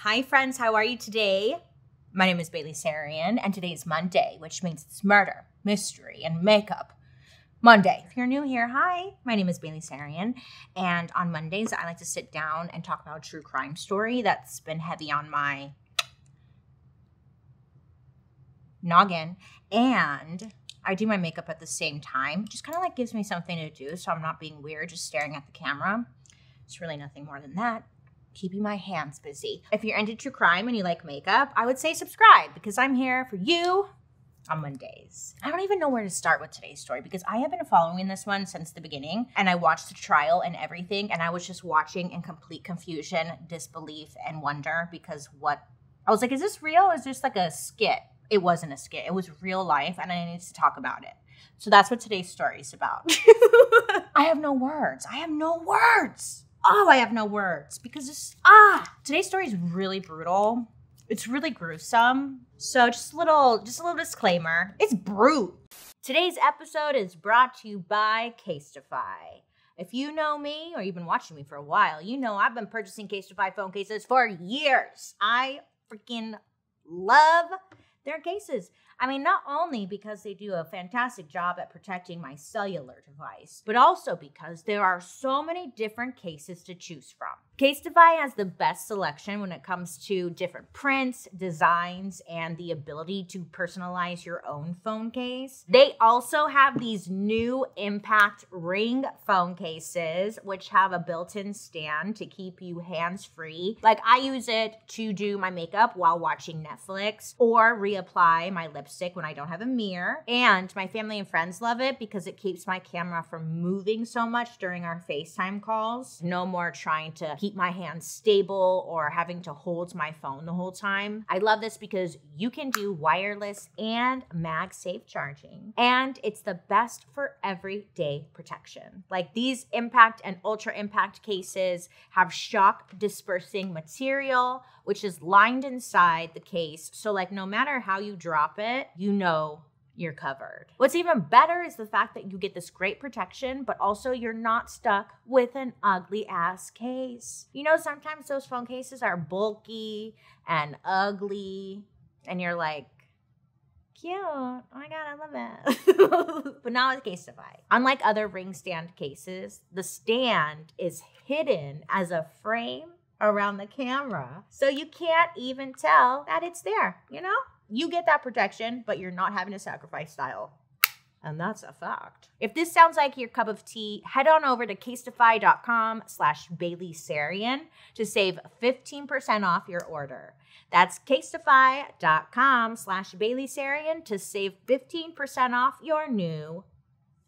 Hi friends, how are you today? My name is Bailey Sarian, and today is Monday, which means it's murder, mystery, and makeup Monday. If you're new here, hi, my name is Bailey Sarian, and on Mondays, I like to sit down and talk about a true crime story that's been heavy on my noggin, and I do my makeup at the same time. It just kind of like gives me something to do, so I'm not being weird just staring at the camera. It's really nothing more than that. Keeping my hands busy. If you're into true crime and you like makeup, I would say subscribe because I'm here for you on Mondays. I don't even know where to start with today's story because I have been following this one since the beginning, and I watched the trial and everything, and I was just watching in complete confusion, disbelief, and wonder because I was like, is this real or is this like a skit? It wasn't a skit. It was real life, and I needed to talk about it. So that's what today's story is about. I have no words. I have no words. Oh, I have no words because today's story is really brutal. It's really gruesome. So just a little disclaimer. It's brute. Today's episode is brought to you by Casetify. If you know me or you've been watching me for a while, you know I've been purchasing Casetify phone cases for years. I freaking love their cases. I mean, not only because they do a fantastic job at protecting my cellular device, but also because there are so many different cases to choose from. Casetify has the best selection when it comes to different prints, designs, and the ability to personalize your own phone case. They also have these new Impact Ring phone cases, which have a built-in stand to keep you hands-free. Like, I use it to do my makeup while watching Netflix or reapply my lipstick when I don't have a mirror. And my family and friends love it because it keeps my camera from moving so much during our FaceTime calls. No more trying to keep my hands stable or having to hold my phone the whole time. I love this because you can do wireless and MagSafe charging. And it's the best for everyday protection. Like, these Impact and Ultra Impact cases have shock dispersing material, which is lined inside the case. So like, no matter how you drop it, you know you're covered. What's even better is the fact that you get this great protection, but also you're not stuck with an ugly ass case. You know, sometimes those phone cases are bulky and ugly, and you're like, cute, oh my God, I love it. But not with Casetify. Unlike other ring stand cases, the stand is hidden as a frame around the camera, so you can't even tell that it's there, you know? You get that protection, but you're not having to sacrifice style. And that's a fact. If this sounds like your cup of tea, head on over to casetify.com/BaileySarian to save 15% off your order. That's casetify.com/BaileySarian to save 15% off your new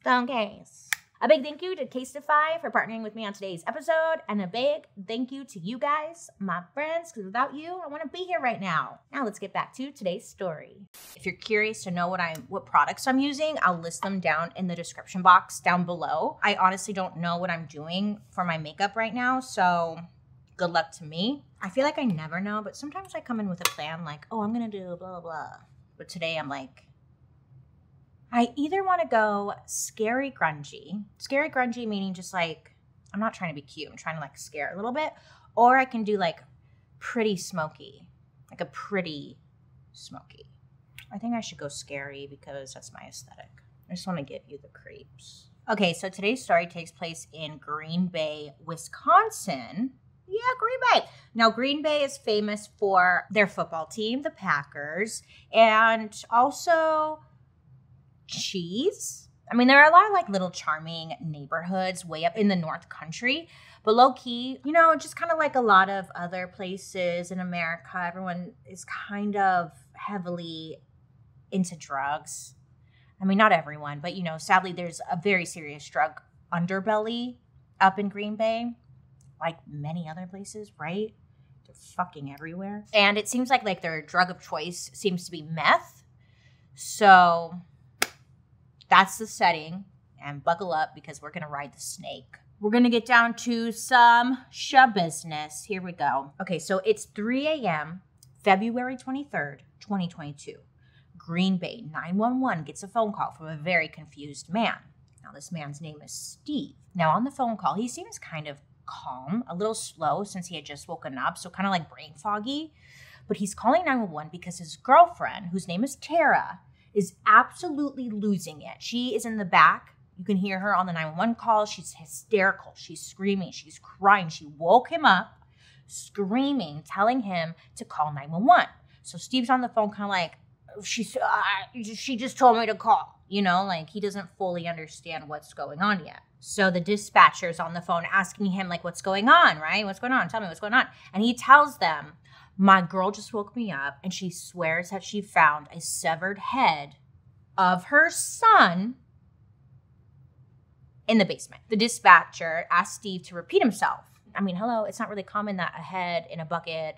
phone case. A big thank you to Casetify for partnering with me on today's episode, and a big thank you to you guys, my friends, because without you, I wouldn't be here right now. Now let's get back to today's story. If you're curious to know what products I'm using, I'll list them down in the description box down below. I honestly don't know what I'm doing for my makeup right now, so good luck to me. I feel like I never know, but sometimes I come in with a plan like, oh, I'm gonna do blah, blah, blah. But today I'm like, I either want to go scary grungy meaning just like, I'm not trying to be cute, I'm trying to like scare a little bit, or I can do like pretty smoky, like a pretty smoky. I think I should go scary because that's my aesthetic. I just want to give you the creeps. Okay, so today's story takes place in Green Bay, Wisconsin. Yeah, Green Bay. Now, Green Bay is famous for their football team, the Packers, and also cheese. I mean, there are a lot of like little charming neighborhoods way up in the North Country, but low key, you know, just kind of like a lot of other places in America, everyone is kind of heavily into drugs. I mean, not everyone, but you know, sadly, there's a very serious drug underbelly up in Green Bay, like many other places, right? They're fucking everywhere. And it seems like their drug of choice seems to be meth. So that's the setting, and buckle up because we're gonna ride the snake. We're gonna get down to some Schabusiness. Here we go. Okay, so it's 3 a.m., February 23rd, 2022. Green Bay 911 gets a phone call from a very confused man. Now, this man's name is Steve. Now, on the phone call, he seems kind of calm, a little slow since he had just woken up, so kind of like brain foggy. But he's calling 911 because his girlfriend, whose name is Tara, is absolutely losing it. She is in the back. You can hear her on the 911 call. She's hysterical. She's screaming. She's crying. She woke him up screaming, telling him to call 911. So Steve's on the phone kind of like, she just told me to call. You know, like he doesn't fully understand what's going on yet. So the dispatcher's on the phone asking him like, what's going on, right? What's going on? Tell me what's going on. And he tells them, my girl just woke me up and she swears that she found a severed head of her son in the basement. The dispatcher asked Steve to repeat himself. I mean, hello, it's not really common that a head in a bucket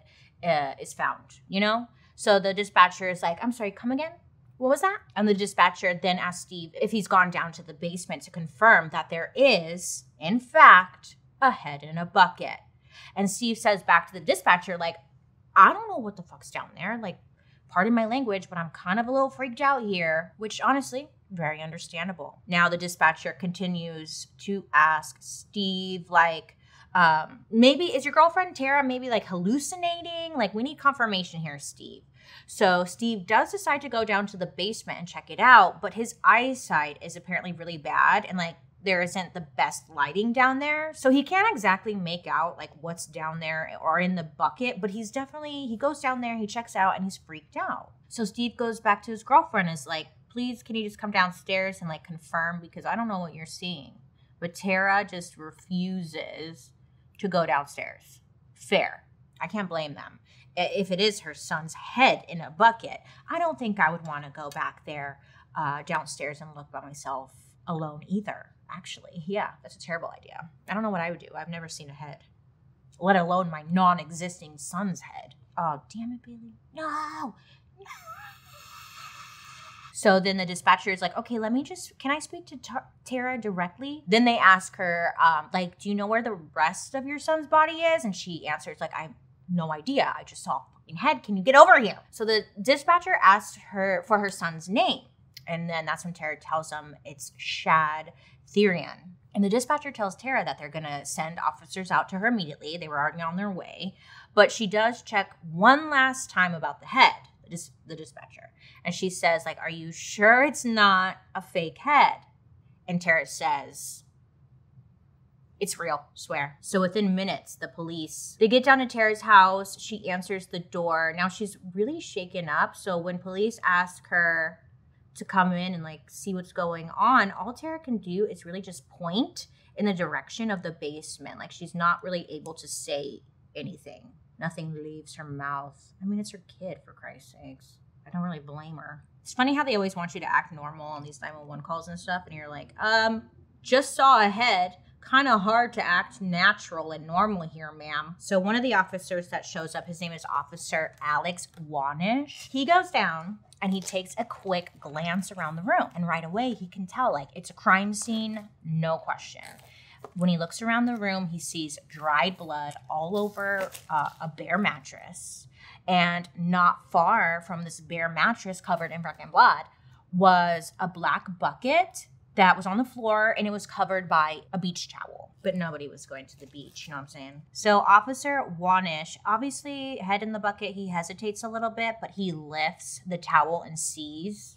is found, you know? So the dispatcher is like, I'm sorry, come again? What was that? And the dispatcher then asked Steve if he's gone down to the basement to confirm that there is, in fact, a head in a bucket. And Steve says back to the dispatcher, like, I don't know what the fuck's down there. Like, pardon my language, but I'm kind of a little freaked out here, which honestly, very understandable. Now the dispatcher continues to ask Steve, like, maybe is your girlfriend Tara maybe like hallucinating? Like, we need confirmation here, Steve. So Steve does decide to go down to the basement and check it out, but his eyesight is apparently really bad and like there isn't the best lighting down there. So he can't exactly make out like what's down there or in the bucket, but he goes down there, he checks out and he's freaked out. So Steve goes back to his girlfriend and is like, please, can you just come downstairs and like confirm because I don't know what you're seeing. But Tara just refuses to go downstairs. Fair. I can't blame them. If it is her son's head in a bucket, I don't think I would want to go back there downstairs and look by myself alone either. Actually, yeah, that's a terrible idea. I don't know what I would do. I've never seen a head, let alone my non-existing son's head. Oh, damn it, Bailey. No. So then the dispatcher is like, okay, can I speak to Tara directly? Then they ask her, like, do you know where the rest of your son's body is? And she answers like, I have no idea. I just saw a fucking head. Can you get over here? So the dispatcher asked her for her son's name. And then that's when Tara tells him it's Sarian. And the dispatcher tells Tara that they're going to send officers out to her immediately. They were already on their way. But she does check one last time about the head, the dispatcher. And she says, like, are you sure it's not a fake head? And Tara says, it's real, swear. So within minutes, the police, they get down to Tara's house. She answers the door. Now she's really shaken up. So when police ask her to come in and like see what's going on, all Tara can do is really just point in the direction of the basement. Like she's not really able to say anything. Nothing leaves her mouth. I mean, it's her kid, for Christ's sakes. I don't really blame her. It's funny how they always want you to act normal on these 911 calls and stuff. And you're like, just saw a head. Kind of hard to act natural and normal here, ma'am. So one of the officers that shows up, his name is Officer Alex Wanish. He goes down and he takes a quick glance around the room. And right away, he can tell, like, it's a crime scene, no question. When he looks around the room, he sees dried blood all over a bare mattress. And not far from this bare mattress covered in fucking blood was a black bucket that was on the floor, and it was covered by a beach towel. But nobody was going to the beach, you know what I'm saying? So Officer Wanish, obviously head in the bucket, he hesitates a little bit, but he lifts the towel and sees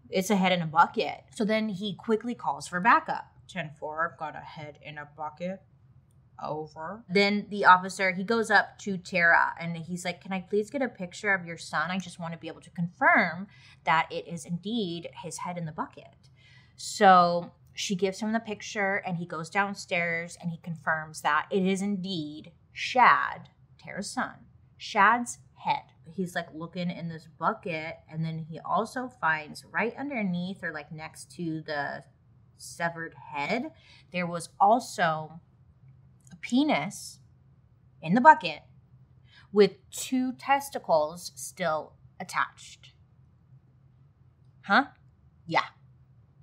it's a head in a bucket. So then he quickly calls for backup. 10-4, got a head in a bucket. Over. Then the officer, he goes up to Tara and he's like, can I please get a picture of your son? I just want to be able to confirm that it is indeed his head in the bucket. So she gives him the picture and he goes downstairs and he confirms that it is indeed Shad, Tara's son, Shad's head. He's like looking in this bucket and then he also finds right underneath or like next to the severed head, there was also a penis in the bucket with 2 testicles still attached. Huh? Yeah.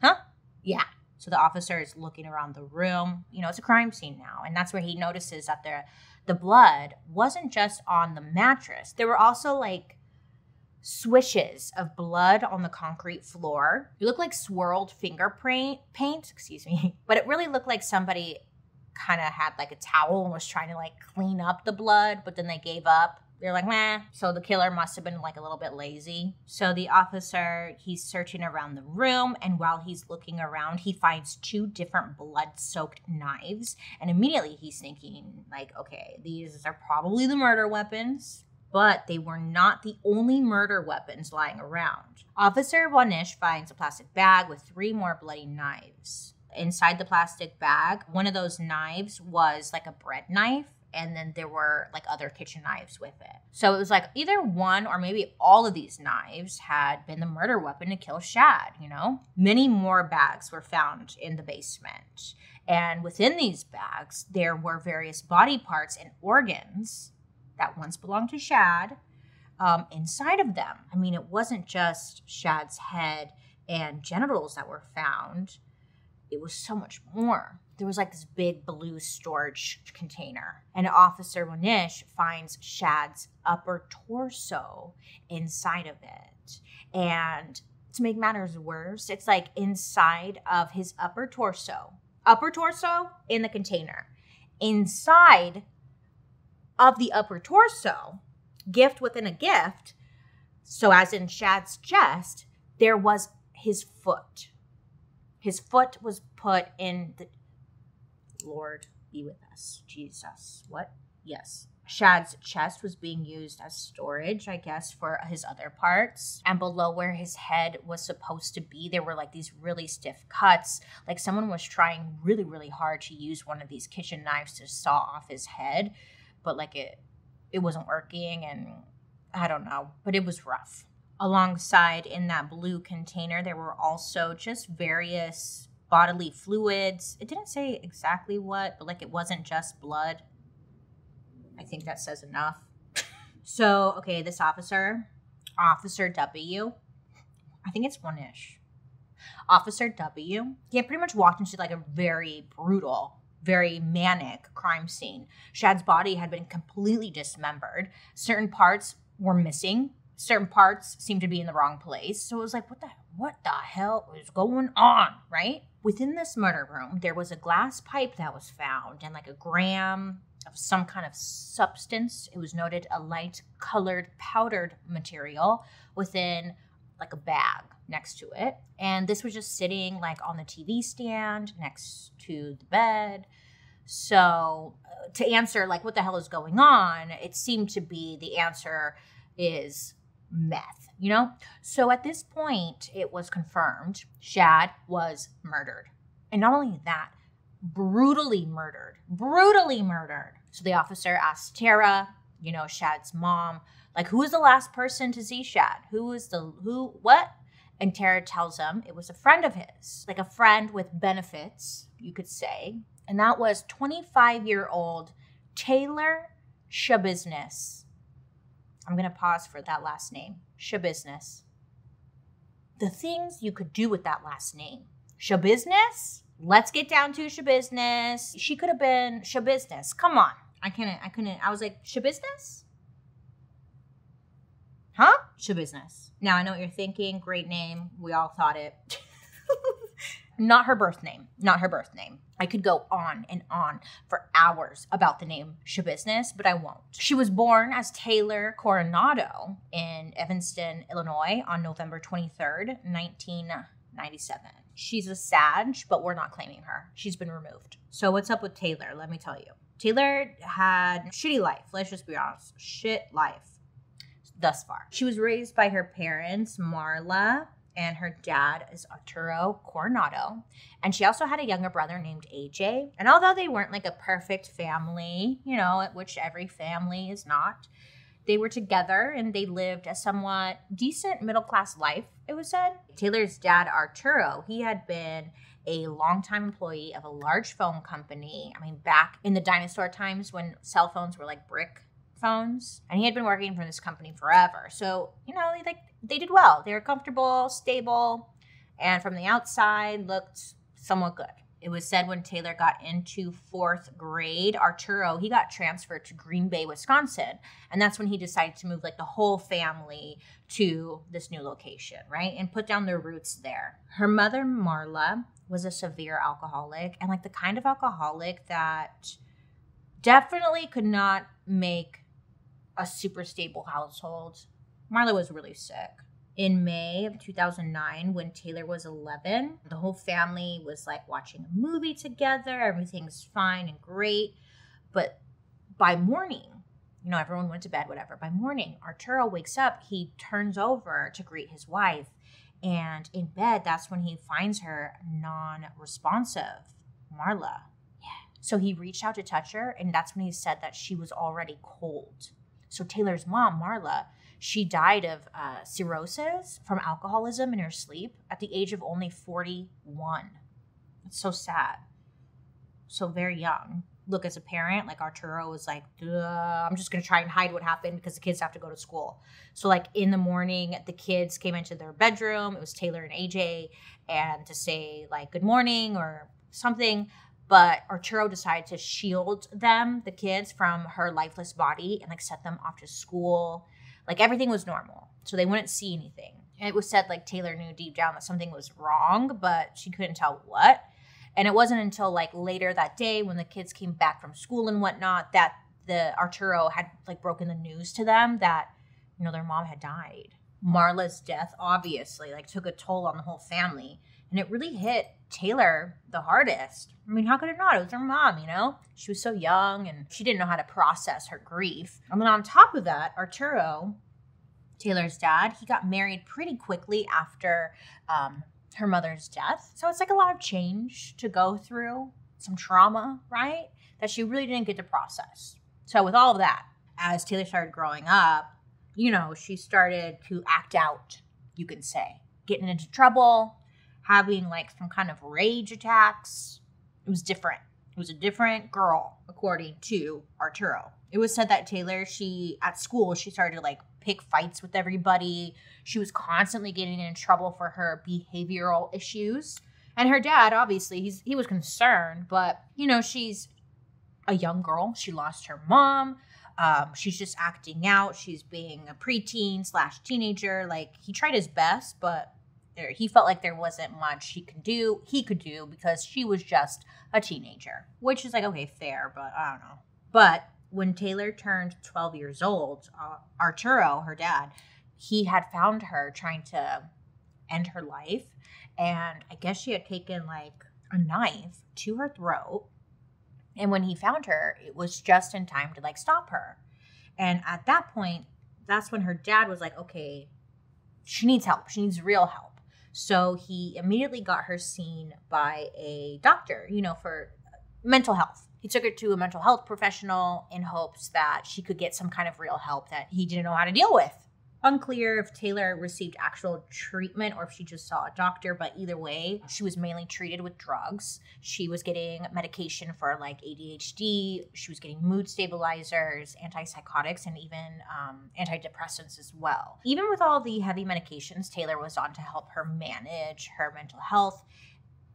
Huh? Yeah. So the officer is looking around the room. You know, it's a crime scene now. And that's where he notices that the blood wasn't just on the mattress. There were also like swishes of blood on the concrete floor. It looked like swirled fingerprint paint, excuse me. But it really looked like somebody kind of had like a towel and was trying to like clean up the blood, but then they gave up. They're like, meh. So the killer must have been like a little bit lazy. So the officer, he's searching around the room, and while he's looking around, he finds 2 different blood-soaked knives. And immediately he's thinking like, okay, these are probably the murder weapons, but they were not the only murder weapons lying around. Officer Wanish finds a plastic bag with 3 more bloody knives. Inside the plastic bag, one of those knives was like a bread knife, and then there were like other kitchen knives with it. So it was like either one or maybe all of these knives had been the murder weapon to kill Shad, you know? Many more bags were found in the basement. And within these bags, there were various body parts and organs that once belonged to Shad inside of them. I mean, it wasn't just Shad's head and genitals that were found. It was so much more. There was like this big blue storage container, and Officer Wanish finds Shad's upper torso inside of it. And to make matters worse, it's like inside of his upper torso in the container. Inside of the upper torso, gift within a gift, so as in Shad's chest, there was his foot. His foot was put in the... Lord, be with us. Jesus. What? Yes. Shad's chest was being used as storage, I guess, for his other parts. And below where his head was supposed to be, there were like these really stiff cuts. Like someone was trying really, really hard to use one of these kitchen knives to saw off his head. But like it wasn't working, and I don't know. But it was rough. Alongside in that blue container, there were also just various bodily fluids. It didn't say exactly what, but like it wasn't just blood. I think that says enough. So, okay, this officer, Officer W, I think it's one-ish. Officer W, he had pretty much walked into like a very brutal, very manic crime scene. Shad's body had been completely dismembered. Certain parts were missing. Certain parts seemed to be in the wrong place. So it was like, what the hell is going on, right? Within this murder room, there was a glass pipe that was found and like a gram of some kind of substance. It was noted a light colored powdered material within like a bag next to it. And this was just sitting like on the TV stand next to the bed. So to answer like what the hell is going on, it seemed to be the answer is meth, you know? So at this point, it was confirmed Shad was murdered. And not only that, brutally murdered. So the officer asked Tara, you know, Shad's mom, like, who was the last person to see Shad? What? And Tara tells him it was a friend of his, like a friend with benefits, you could say. And that was 25-year-old Taylor Schabusiness. I'm going to pause for that last name. Schabusiness. The things you could do with that last name. Schabusiness? Let's get down to Schabusiness. She could have been Schabusiness. Come on. I couldn't. I was like, Schabusiness? Huh? Schabusiness. Now I know what you're thinking. Great name. We all thought it. Not her birth name. I could go on and on for hours about the name Schabusiness, but I won't. She was born as Taylor Coronado in Evanston, Illinois on November 23rd, 1997. She's a Sag, but we're not claiming her. She's been removed. So what's up with Taylor? Let me tell you. Taylor had a shitty life. Let's just be honest. Shit life thus far. She was raised by her parents, Marla, and her dad is Arturo Coronado. And she also had a younger brother named AJ. And although they weren't like a perfect family, you know, at which every family is not, they were together and they lived a somewhat decent middle-class life, it was said. Taylor's dad, Arturo, he had been a longtime employee of a large phone company. I mean, back in the dinosaur times when cell phones were like brick phones. And he had been working for this company forever. So, you know, they did well. They were comfortable, stable, and from the outside looked somewhat good. It was said when Taylor got into 4th grade, Arturo, he got transferred to Green Bay, Wisconsin. And that's when he decided to move like the whole family to this new location, right? And put down their roots there. Her mother, Marla, was a severe alcoholic, and like the kind of alcoholic that definitely could not make a super stable household. Marla was really sick. In May of 2009, when Taylor was 11, the whole family was like watching a movie together. Everything's fine and great. But by morning, you know, everyone went to bed, whatever. By morning, Arturo wakes up. He turns over to greet his wife. And in bed, that's when he finds her non-responsive. Marla. Yeah. So he reached out to touch her, and that's when he said that she was already cold. So Taylor's mom, Marla, she died of cirrhosis from alcoholism in her sleep at the age of only 41. It's so sad. So very young. Look, as a parent, like Arturo was like, I'm just going to try and hide what happened because the kids have to go to school. So like in the morning, the kids came into their bedroom. It was Taylor and AJ, and to say like good morning or something. But Arturo decided to shield them, the kids, from her lifeless body and like set them off to school. Like everything was normal. So they wouldn't see anything. And it was said like Taylor knew deep down that something was wrong, but she couldn't tell what. And it wasn't until like later that day when the kids came back from school and whatnot that the Arturo had like broken the news to them that, you know, their mom had died. Marla's death obviously like took a toll on the whole family. And it really hit Taylor the hardest. I mean, how could it not? It was her mom, you know? She was so young and she didn't know how to process her grief. And then on top of that, Arturo, Taylor's dad, he got married pretty quickly after her mother's death. So it's like a lot of change to go through, some trauma, right? That she really didn't get to process. So with all of that, as Taylor started growing up, you know, she started to act out, you can say. Getting into trouble, having like some kind of rage attacks. It was different. It was a different girl, according to Arturo. It was said that Taylor, at school, she started to like pick fights with everybody. She was constantly getting in trouble for her behavioral issues. And her dad, obviously, he was concerned, but you know, she's a young girl. She lost her mom. She's just acting out. She's being a preteen/teenager. Like he tried his best, but he felt like there wasn't much he could do because she was just a teenager, which is like, okay, fair, but I don't know. But when Taylor turned 12 years old, Arturo, her dad, he had found her trying to end her life. And I guess she had taken like a knife to her throat. And when he found her, it was just in time to like stop her. And at that point, that's when her dad was like, okay, she needs help. She needs real help. So he immediately got her seen by a doctor, you know, for mental health. He took her to a mental health professional in hopes that she could get some kind of real help that he didn't know how to deal with. Unclear if Taylor received actual treatment or if she just saw a doctor, but either way, she was mainly treated with drugs. She was getting medication for like ADHD. She was getting mood stabilizers, antipsychotics, and even antidepressants as well. Even with all the heavy medications Taylor was on to help her manage her mental health,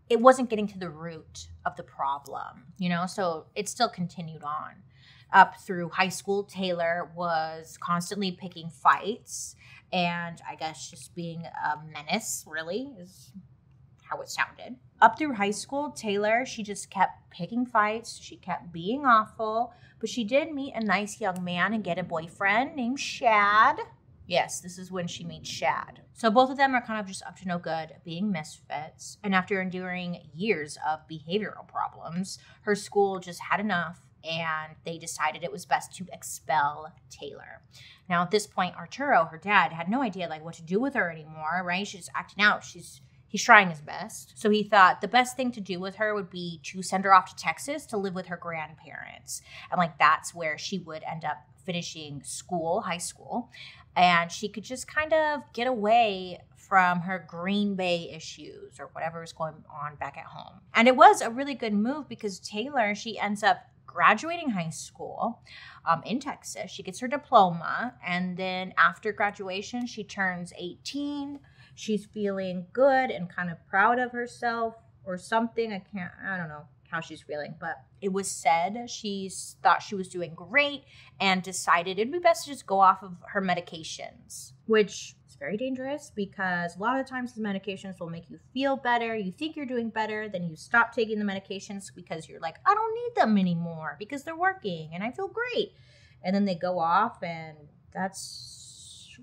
it wasn't getting to the root of the problem, you know, so it still continued on. Up through high school, Taylor was constantly picking fights and I guess just being a menace, really, is how it sounded. Up through high school, Taylor, she just kept picking fights. She kept being awful, but she did meet a nice young man and get a boyfriend named Shad. Yes, this is when she meets Shad. So both of them are kind of just up to no good, being misfits. And after enduring years of behavioral problems, her school just had enough. And they decided it was best to expel Taylor. Now, at this point, Arturo, her dad, had no idea like what to do with her anymore, right? She's acting out. He's trying his best. So he thought the best thing to do with her would be to send her off to Texas to live with her grandparents. And like that's where she would end up finishing school, high school. And she could just kind of get away from her Green Bay issues or whatever was going on back at home. And it was a really good move because Taylor, she ends up graduating high school in Texas. She gets her diploma, and then after graduation, she turns 18. She's feeling good and kind of proud of herself. or something. I don't know how she's feeling, but it was said she thought she was doing great and decided it'd be best to just go off of her medications, which is very dangerous because a lot of the times the medications will make you feel better. You think you're doing better, then you stop taking the medications because you're like, I don't need them anymore because they're working and I feel great. And then they go off, and that's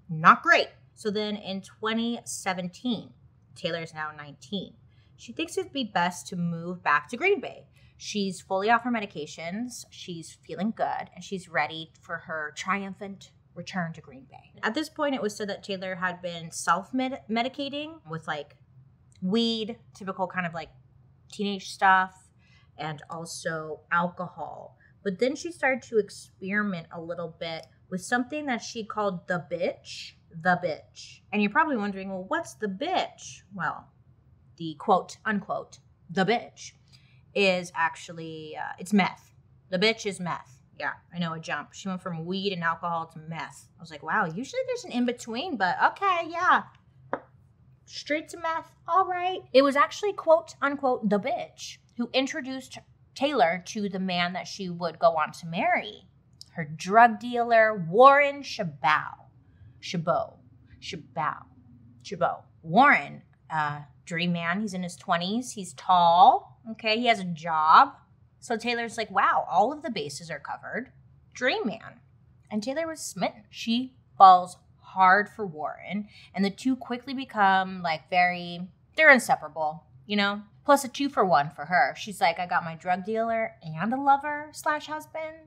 not great. So then in 2017, Taylor's now 19. She thinks it'd be best to move back to Green Bay. She's fully off her medications, she's feeling good, and she's ready for her triumphant return to Green Bay. At this point, it was said that Taylor had been self-medicating with like weed, typical kind of like teenage stuff, and also alcohol. But then she started to experiment a little bit with something that she called the bitch. The bitch. And you're probably wondering, well, what's the bitch? Well, the quote unquote, the bitch is actually, it's meth. The bitch is meth. Yeah, I know, a jump. She went from weed and alcohol to meth. I was like, wow, usually there's an in-between, but okay, yeah. Straight to meth, all right. It was actually quote unquote, the bitch who introduced Taylor to the man that she would go on to marry. Her drug dealer, Warren Chabot. Warren, dream man. He's in his 20s. He's tall. Okay, he has a job. So Taylor's like, wow, all of the bases are covered. Dream man. And Taylor was smitten. She falls hard for Warren, and the two quickly become like they're inseparable, you know? Plus a 2-for-1 for her. She's like, I got my drug dealer and a lover / husband.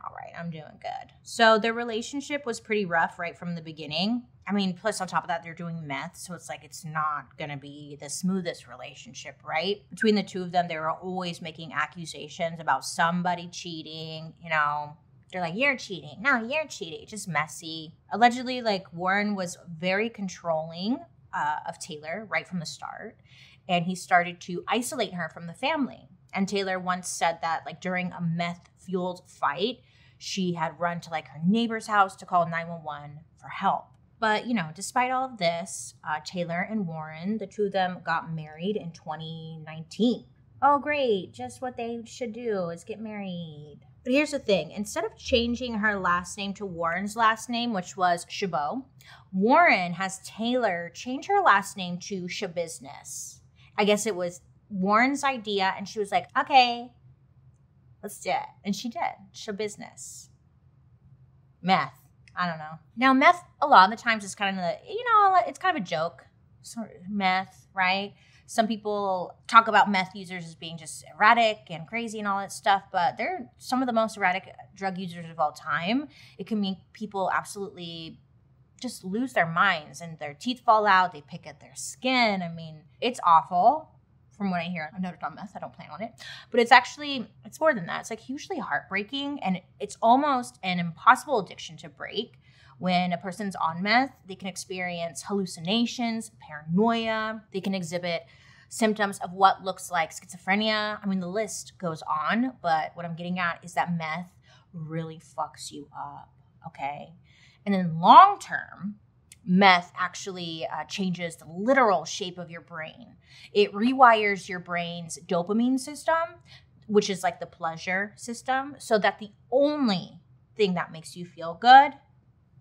All right, I'm doing good. So their relationship was pretty rough right from the beginning. I mean, plus on top of that, they're doing meth, so it's like it's not going to be the smoothest relationship, right? Between the two of them, they were always making accusations about somebody cheating, you know. They're like, you're cheating. No, you're cheating. Just messy. Allegedly, like, Warren was very controlling of Taylor right from the start, and he started to isolate her from the family. And Taylor once said that, like, during a meth-fueled fight, she had run to, like, her neighbor's house to call 911 for help. But, you know, despite all of this, Taylor and Warren, the two of them got married in 2019. Oh, great. Just what they should do is get married. But here's the thing. Instead of changing her last name to Warren's last name, which was Chabot, Warren has Taylor change her last name to Schabusiness. I guess it was Warren's idea, and she was like, okay, let's do it. And she did. Schabusiness. Meth. I don't know. Now, meth, a lot of the times is kind of, it's kind of a joke. Sort of meth, right? Some people talk about meth users as being just erratic and crazy and all that stuff, but they're some of the most erratic drug users of all time. It can make people absolutely just lose their minds and their teeth fall out. They pick at their skin. I mean, it's awful. From what I hear, I've noted on meth, I don't plan on it. But it's more than that. It's like hugely heartbreaking, and it's almost an impossible addiction to break. When a person's on meth, they can experience hallucinations, paranoia. They can exhibit symptoms of what looks like schizophrenia. I mean, the list goes on, but what I'm getting at is that meth really fucks you up, okay? And then long term, meth actually changes the literal shape of your brain. It rewires your brain's dopamine system, which is like the pleasure system, so that the only thing that makes you feel good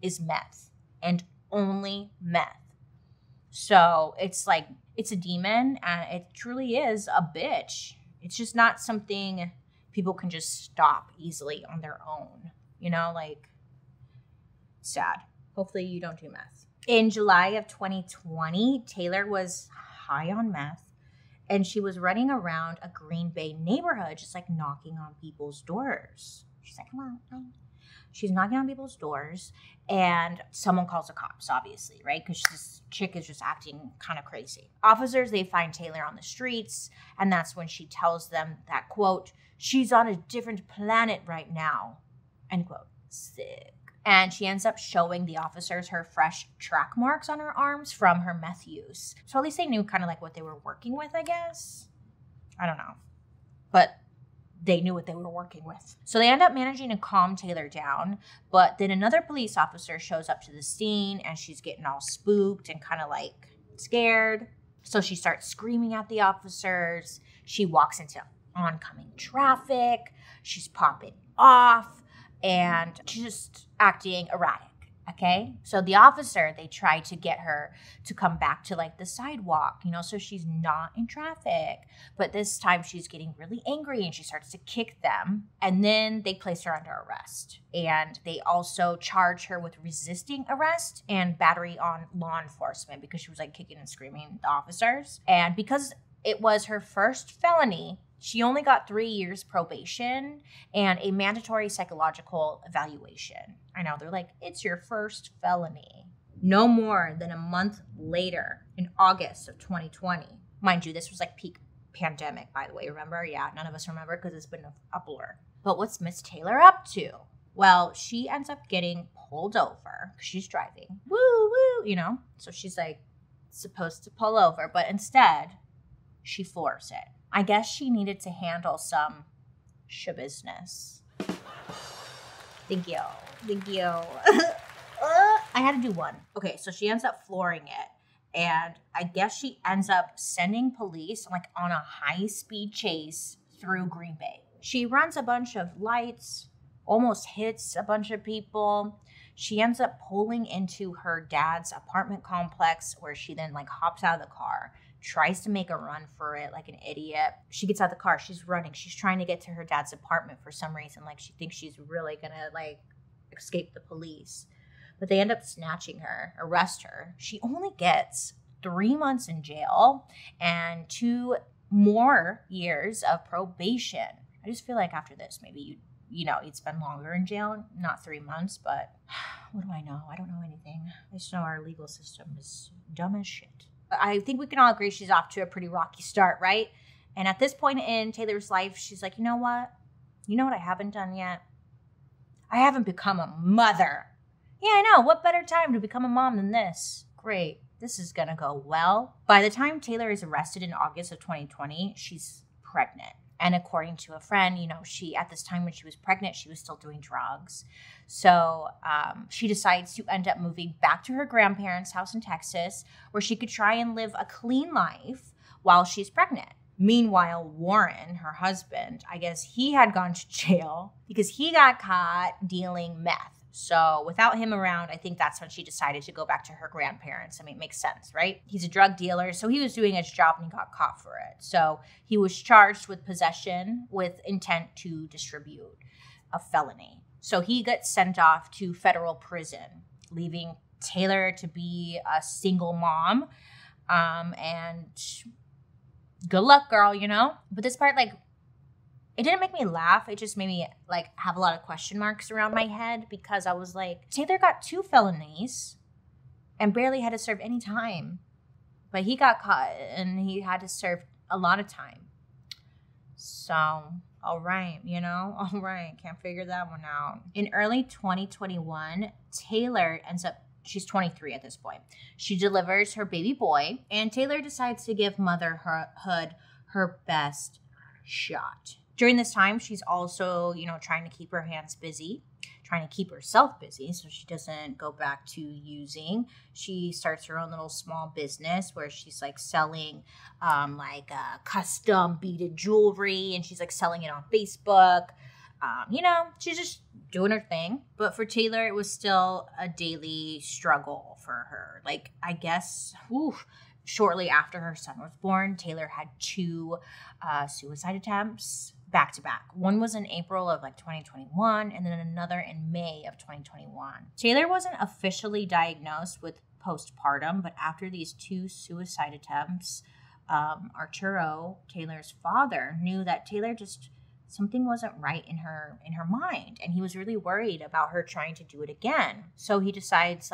is meth, and only meth. So it's like, it's a demon, and it truly is a bitch. It's just not something people can just stop easily on their own. You know, like, sad. Hopefully you don't do meth. In July of 2020, Taylor was high on meth, and she was running around a Green Bay neighborhood, just like knocking on people's doors. She's like, come on. She's knocking on people's doors, and someone calls the cops, obviously, right? Because this chick is just acting kind of crazy. Officers, they find Taylor on the streets, and that's when she tells them that, quote, she's on a different planet right now, end quote. Sick. And she ends up showing the officers her fresh track marks on her arms from her meth use. So at least they knew kind of like what they were working with, I guess. I don't know. But they knew what they were working with. So they end up managing to calm Taylor down. But then another police officer shows up to the scene, and she's getting all spooked and kind of like scared. So she starts screaming at the officers. She walks into oncoming traffic. She's popping off and she's just acting erratic. Okay. So the officer, they try to get her to come back to like the sidewalk, so she's not in traffic. But this time she's getting really angry and she starts to kick them. And then they place her under arrest. And they also charge her with resisting arrest and battery on law enforcement because she was like kicking and screaming at the officers. And because it was her first felony, she only got 3 years probation and a mandatory psychological evaluation. I know, they're like, it's your first felony. No more than a month later, in August of 2020. Mind you, this was like peak pandemic, by the way, remember? Yeah, none of us remember because it's been a blur. But what's Miss Taylor up to? Well, she ends up getting pulled over because she's driving. Woo, woo, So she's like supposed to pull over, but instead, she floors it. I guess she needed to handle some Schabusiness. Thank you. I had to do one. Okay, so she ends up flooring it. And I guess she ends up sending police like on a high-speed chase through Green Bay. She runs a bunch of lights, almost hits a bunch of people. She ends up pulling into her dad's apartment complex where she then like hops out of the car, tries to make a run for it like an idiot. She gets out of the car. She's running. She's trying to get to her dad's apartment for some reason. Like she thinks she's really going to like escape the police. But they end up snatching her, arrest her. She only gets 3 months in jail and 2 more years of probation. I just feel like after this, maybe you'd spend longer in jail, not 3 months, but what do I know? I don't know anything. I just know our legal system is dumb as shit. I think we can all agree she's off to a pretty rocky start, right? And at this point in Taylor's life, she's like, you know what? You know what I haven't done yet? I haven't become a mother. Yeah, I know. What better time to become a mom than this? Great. This is going to go well. By the time Taylor is arrested in August of 2020, she's pregnant. And according to a friend, she, at this time when she was pregnant, she was still doing drugs. So she decides to end up moving back to her grandparents' house in Texas, where she could try and live a clean life while she's pregnant. Meanwhile, Warren, her husband, I guess he had gone to jail because he got caught dealing meth. So without him around, I think that's when she decided to go back to her grandparents. I mean, it makes sense, right? He's a drug dealer, so he was doing his job and he got caught for it. So he was charged with possession with intent to distribute, a felony. So he gets sent off to federal prison, leaving Taylor to be a single mom. And good luck, girl, But this part, it didn't make me laugh. It just made me have a lot of question marks around my head because I was like, Taylor got 2 felonies and barely had to serve any time. But he got caught and he had to serve a lot of time. So, all right, all right. Can't figure that one out. In early 2021, Taylor ends up, she's 23 at this point. She delivers her baby boy and Taylor decides to give motherhood her best shot. During this time, she's also, trying to keep her hands busy, trying to keep herself busy so she doesn't go back to using. She starts her own little small business where she's selling custom beaded jewelry and she's selling it on Facebook. She's just doing her thing. But for Taylor, it was still a daily struggle for her. I guess, shortly after her son was born, Taylor had 2 suicide attempts back to back. One was in April of 2021 and then another in May of 2021. Taylor wasn't officially diagnosed with postpartum, but after these 2 suicide attempts, Arturo, Taylor's father, knew that Taylor just something wasn't right in her mind, and he was really worried about her trying to do it again. So he decides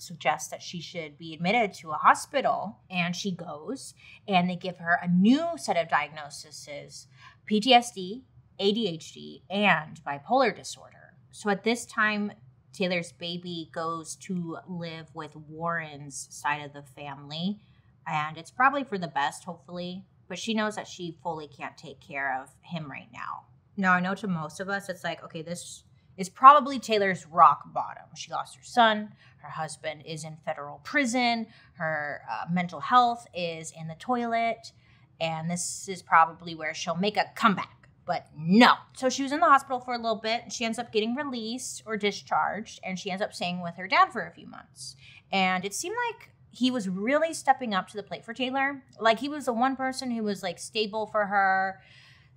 suggests that she should be admitted to a hospital, and she goes and they give her a new set of diagnoses: PTSD, ADHD, and bipolar disorder. So at this time, Taylor's baby goes to live with Warren's side of the family, and it's probably for the best, hopefully, but she knows that she fully can't take care of him right now. Now, I know to most of us, it's okay, this is probably Taylor's rock bottom. She lost her son. Her husband is in federal prison. Her mental health is in the toilet. And this is probably where she'll make a comeback. But no. So she was in the hospital for a little bit. And she ends up getting released or discharged. And she ends up staying with her dad for a few months. And it seemed like he was really stepping up to the plate for Taylor. Like, he was the one person who was, like, stable for her.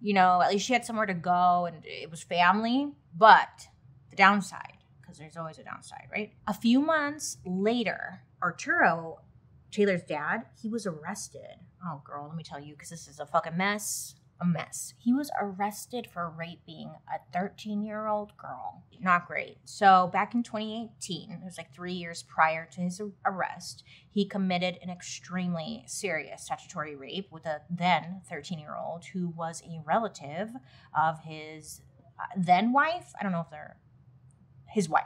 You know, at least she had somewhere to go. And it was family. But the downside, because there's always a downside, right? A few months later, Arturo, Taylor's dad, he was arrested. Oh, girl, let me tell you, because this is a fucking mess. A mess. He was arrested for raping a 13-year-old girl. Not great. So back in 2018, it was like 3 years prior to his arrest, he committed an extremely serious statutory rape with a then 13-year-old who was a relative of his then wife. I don't know if they're his wife.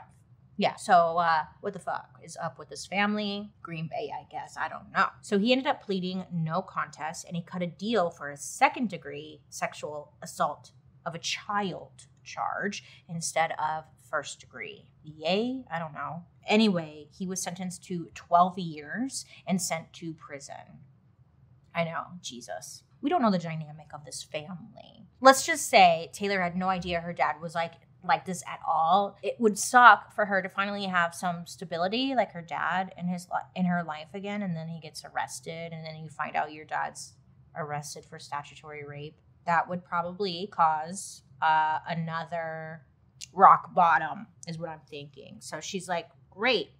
Yeah, so what the fuck is up with this family? Green Bay, I guess. I don't know. So he ended up pleading no contest, and he cut a deal for a second-degree sexual assault of a child charge instead of first degree. Yay? I don't know. Anyway, he was sentenced to 12 years and sent to prison. I know, Jesus. We don't know the dynamic of this family. Let's just say Taylor had no idea her dad was like this at all. It would suck for her to finally have some stability, like her dad in her life again, and then he gets arrested, and then you find out your dad's arrested for statutory rape. That would probably cause another rock bottom, is what I'm thinking. So she's like, great,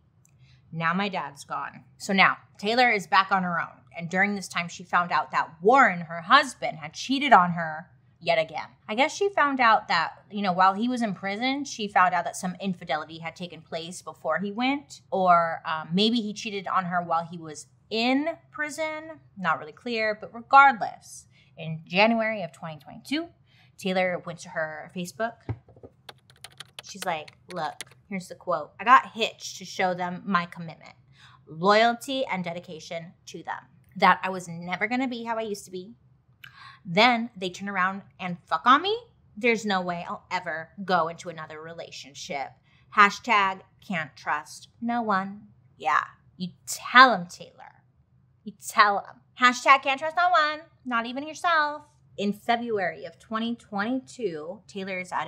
now my dad's gone. So now Taylor is back on her own, and during this time she found out that Warren, her husband, had cheated on her yet again. I guess she found out that, while he was in prison, she found out that some infidelity had taken place before he went, or maybe he cheated on her while he was in prison. Not really clear, but regardless, in January of 2022, Taylor went to her Facebook. She's like, look, here's the quote. I got hitched to show them my commitment, loyalty, and dedication to them. That I was never going to be how I used to be. Then they turn around and fuck on me? There's no way I'll ever go into another relationship. Hashtag can't trust no one. Yeah, you tell him, Taylor. You tell him. Hashtag can't trust no one. Not even yourself. In February of 2022, Taylor is at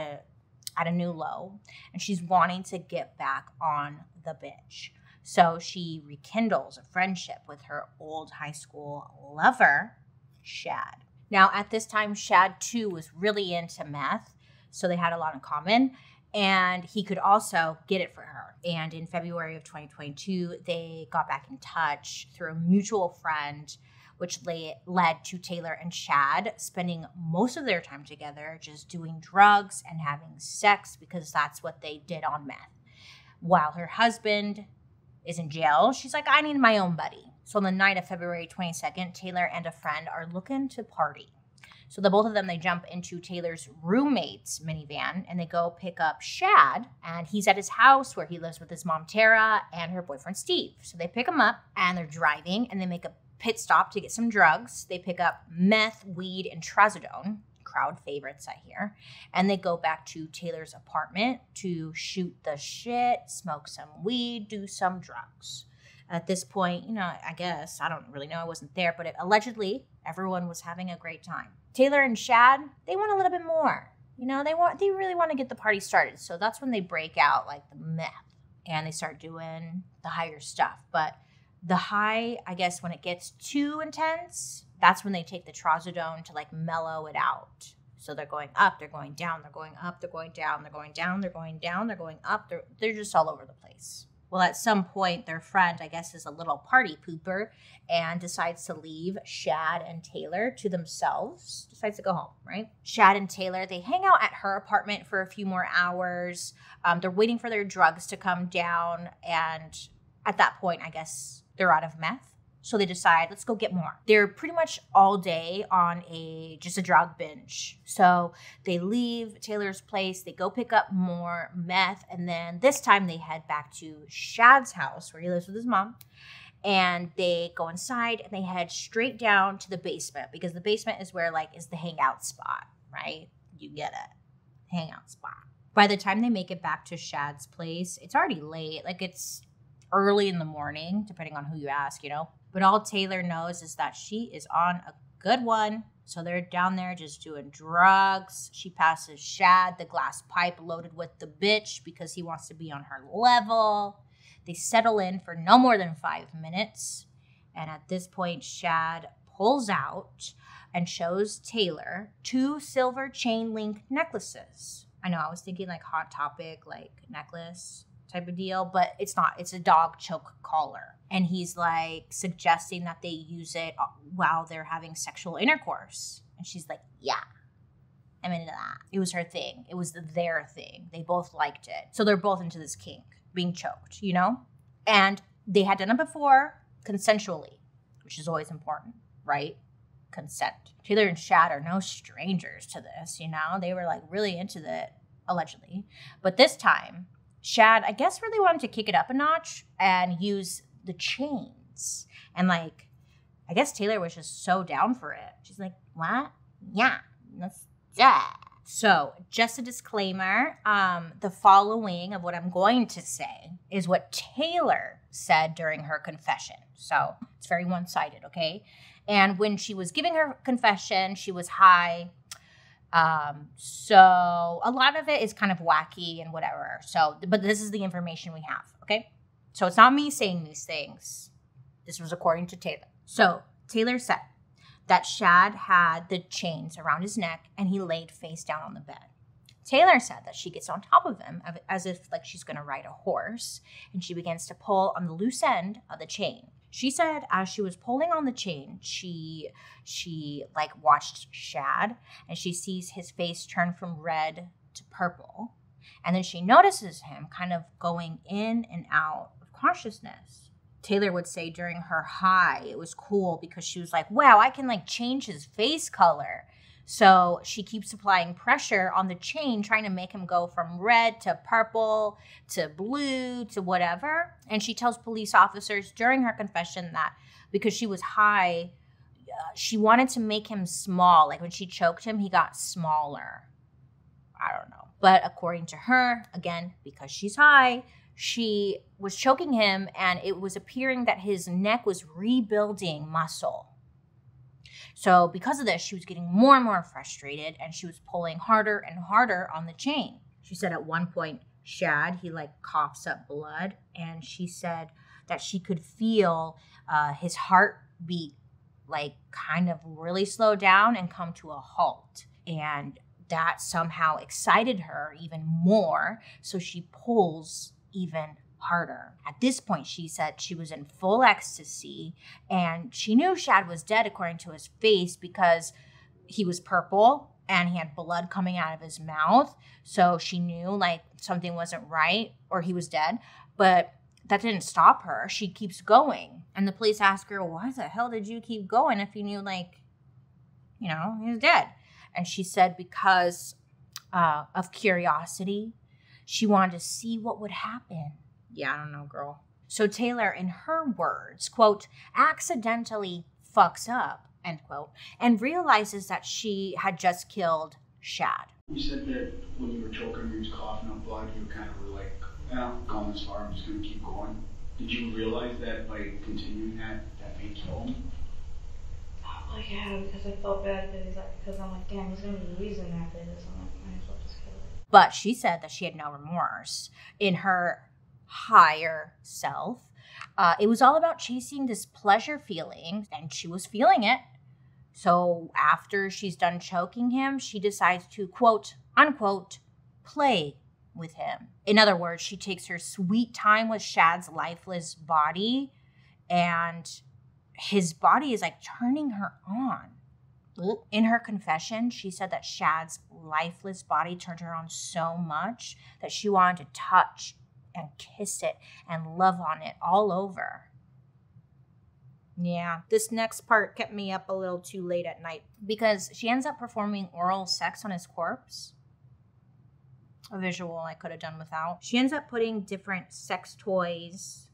a new low, and she's wanting to get back on the bitch. So she rekindles a friendship with her old high school lover, Shad. Now, at this time, Shad, too, was really into meth, so they had a lot in common, and he could also get it for her. And in February of 2022, they got back in touch through a mutual friend, which led to Taylor and Shad spending most of their time together just doing drugs and having sex, because that's what they did on meth. While her husband is in jail, she's like, I need my own buddy. So on the night of February 22nd, Taylor and a friend are looking to party. So the both of them, they jump into Taylor's roommate's minivan and they go pick up Shad. And he's at his house where he lives with his mom, Tara, and her boyfriend, Steve. So they pick him up and they're driving and they make a pit stop to get some drugs. They pick up meth, weed, and trazodone. Crowd favorites, I hear. And they go back to Taylor's apartment to shoot the shit, smoke some weed, do some drugs. At this point, I guess, I don't really know, I wasn't there, but allegedly, everyone was having a great time. Taylor and Shad, they want a little bit more. They really want to get the party started. So that's when they break out like the meth and they start doing the higher stuff. But the high, I guess, when it gets too intense, that's when they take the trazodone to like mellow it out. So they're going up, they're going down, they're going up, they're going down, they're going down, they're going down, they're going up. They're just all over the place. Well, at some point, their friend, I guess, is a little party pooper and decides to leave Shad and Taylor to themselves. Decides to go home, right? Shad and Taylor, they hang out at her apartment for a few more hours. They're waiting for their drugs to come down. And at that point, I guess, they're out of meth. So they decide, let's go get more. They're pretty much all day on just a drug binge. So they leave Taylor's place, they go pick up more meth, and then this time they head back to Shad's house where he lives with his mom. And they go inside and they head straight down to the basement, because the basement is where is the hangout spot, right? You get it. Hangout spot. By the time they make it back to Shad's place, it's already late. Like, it's early in the morning, depending on who you ask, you know? But all Taylor knows is that she is on a good one. So they're down there just doing drugs. She passes Shad the glass pipe loaded with the bitch because he wants to be on her level. They settle in for no more than 5 minutes. And at this point, Shad pulls out and shows Taylor 2 silver chain link necklaces. I know, I was thinking like Hot Topic, like necklace type of deal, but it's not. It's a dog choke collar. And he's like suggesting that they use it while they're having sexual intercourse. And she's like, yeah, I'm into that. It was her thing. It was their thing. They both liked it. So they're both into this kink, being choked, you know? And they had done it before consensually, which is always important, right? Consent. Taylor and Shad are no strangers to this, you know? They were like really into it, allegedly. But this time, Shad, I guess, really wanted to kick it up a notch and use the chains. And like, I guess Taylor was just so down for it. She's like, what? Yeah, let's do it. So just a disclaimer, the following of what I'm going to say is what Taylor said during her confession. So it's very one-sided, okay? And when she was giving her confession, she was high. So a lot of it is kind of wacky and whatever. So, but this is the information we have, okay? So it's not me saying these things. This was according to Taylor. So Taylor said that Shad had the chains around his neck and he laid face down on the bed. Taylor said that she gets on top of him as if like she's going to ride a horse, and she begins to pull on the loose end of the chain. She said as she was pulling on the chain, she like watched Shad, and she sees his face turn from red to purple. And then she notices him kind of going in and out of consciousness. Taylor would say during her high, it was cool because she was like, wow, I can like change his face color. So she keeps applying pressure on the chain, trying to make him go from red to purple to blue to whatever. And she tells police officers during her confession that because she was high, she wanted to make him small. Like when she choked him, he got smaller. I don't know. But according to her, again, because she's high, she was choking him and it was appearing that his neck was rebuilding muscle. So because of this, she was getting more and more frustrated and she was pulling harder and harder on the chain. She said at one point, Shad, he like coughs up blood, and she said that she could feel his heartbeat like kind of really slow down and come to a halt. And that somehow excited her even more. So she pulls even harder. At this point, she said she was in full ecstasy and she knew Shad was dead according to his face because he was purple and he had blood coming out of his mouth. So she knew like something wasn't right or he was dead. But that didn't stop her. She keeps going. And the police ask her, why the hell did you keep going if you knew like, you know, he was dead? And she said because of curiosity, she wanted to see what would happen. Yeah, I don't know, girl. So Taylor, in her words, quote, accidentally fucks up, end quote, and realizes that she had just killed Shad. You said that when you were choking, you was coughing up blood, you kind of were like, well, gone this far, I'm just going to keep going. Did you realize that by continuing that may kill him? Well, yeah, because I felt bad because I'm like, damn, he's going to be losing after this. I'm like, might as well just kill it. But she said that she had no remorse. In her higher self, it was all about chasing this pleasure feeling, and she was feeling it. So after she's done choking him, she decides to, quote, unquote, play with him. In other words, she takes her sweet time with Shad's lifeless body, and his body is like turning her on. In her confession, she said that Shad's lifeless body turned her on so much that she wanted to touch and kiss it and love on it all over. Yeah, this next part kept me up a little too late at night because she ends up performing oral sex on his corpse. A visual I could have done without. She ends up putting different sex toys.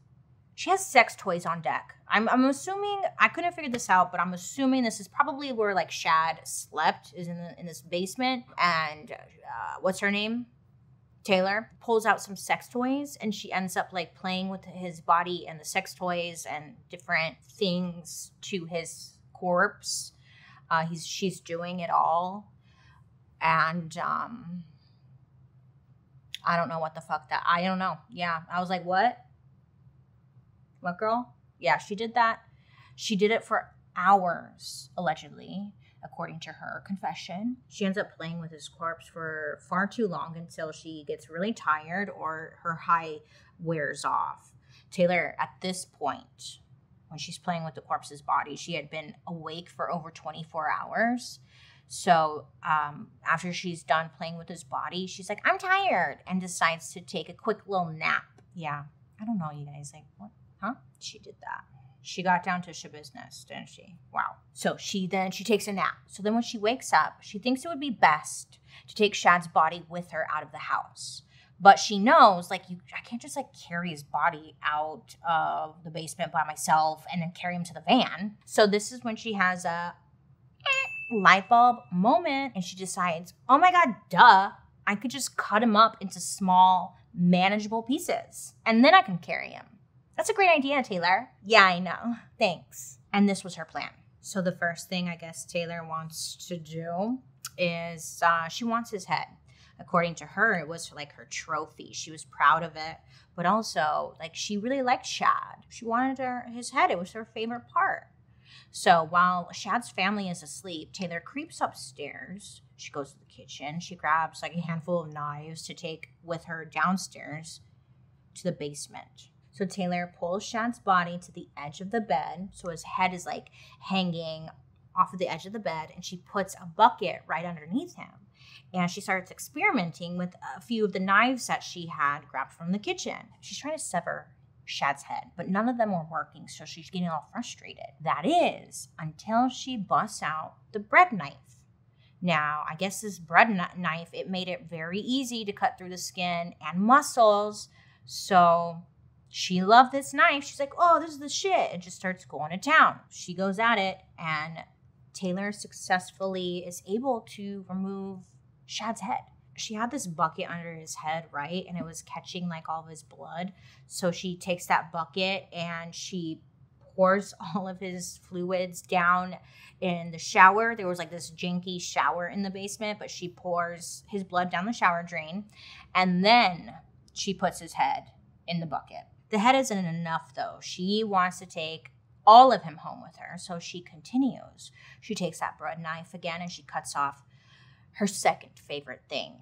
She has sex toys on deck. I'm assuming, I couldn't figure this out, but I'm assuming this is probably where like Shad slept, is in this basement. And what's her name? Taylor pulls out some sex toys and she ends up like playing with his body and the sex toys and different things to his corpse. She's doing it all. And I don't know what the fuck I don't know. Yeah. I was like, what? What, girl? Yeah, she did that. She did it for hours, allegedly, according to her confession. She ends up playing with his corpse for far too long until she gets really tired or her high wears off. Taylor, at this point, when she's playing with the corpse's body, she had been awake for over 24 hours. So after she's done playing with his body, she's like, I'm tired, and decides to take a quick little nap. Yeah, I don't know, you guys. Like, what? Huh? She did that. She got down to Schabusiness, didn't she? Wow. So she takes a nap. So then when she wakes up, she thinks it would be best to take Shad's body with her out of the house. But she knows, like, I can't just, like, carry his body out of the basement by myself and then carry him to the van. So this is when she has a light bulb moment and she decides, oh my God, duh, I could just cut him up into small, manageable pieces and then I can carry him. That's a great idea, Taylor. Yeah, I know. Thanks. And this was her plan. So the first thing I guess Taylor wants to do is she wants his head. According to her, it was like her trophy. She was proud of it, but also like she really liked Shad. She wanted his head. It was her favorite part. So while Shad's family is asleep, Taylor creeps upstairs. She goes to the kitchen. She grabs like a handful of knives to take with her downstairs to the basement. So Taylor pulls Shad's body to the edge of the bed. So his head is like hanging off of the edge of the bed, and she puts a bucket right underneath him. And she starts experimenting with a few of the knives that she had grabbed from the kitchen. She's trying to sever Shad's head, but none of them were working, so she's getting all frustrated. That is until she busts out the bread knife. Now, I guess this bread knife, it made it very easy to cut through the skin and muscles, so she loved this knife. She's like, oh, this is the shit, and just starts going to town. She goes at it, and Taylor successfully is able to remove Shad's head. She had this bucket under his head, right? And it was catching like all of his blood. So she takes that bucket and she pours all of his fluids down in the shower. There was like this janky shower in the basement, but she pours his blood down the shower drain. And then she puts his head in the bucket. The head isn't enough though. She wants to take all of him home with her. So she continues. She takes that bread knife again and she cuts off her second favorite thing,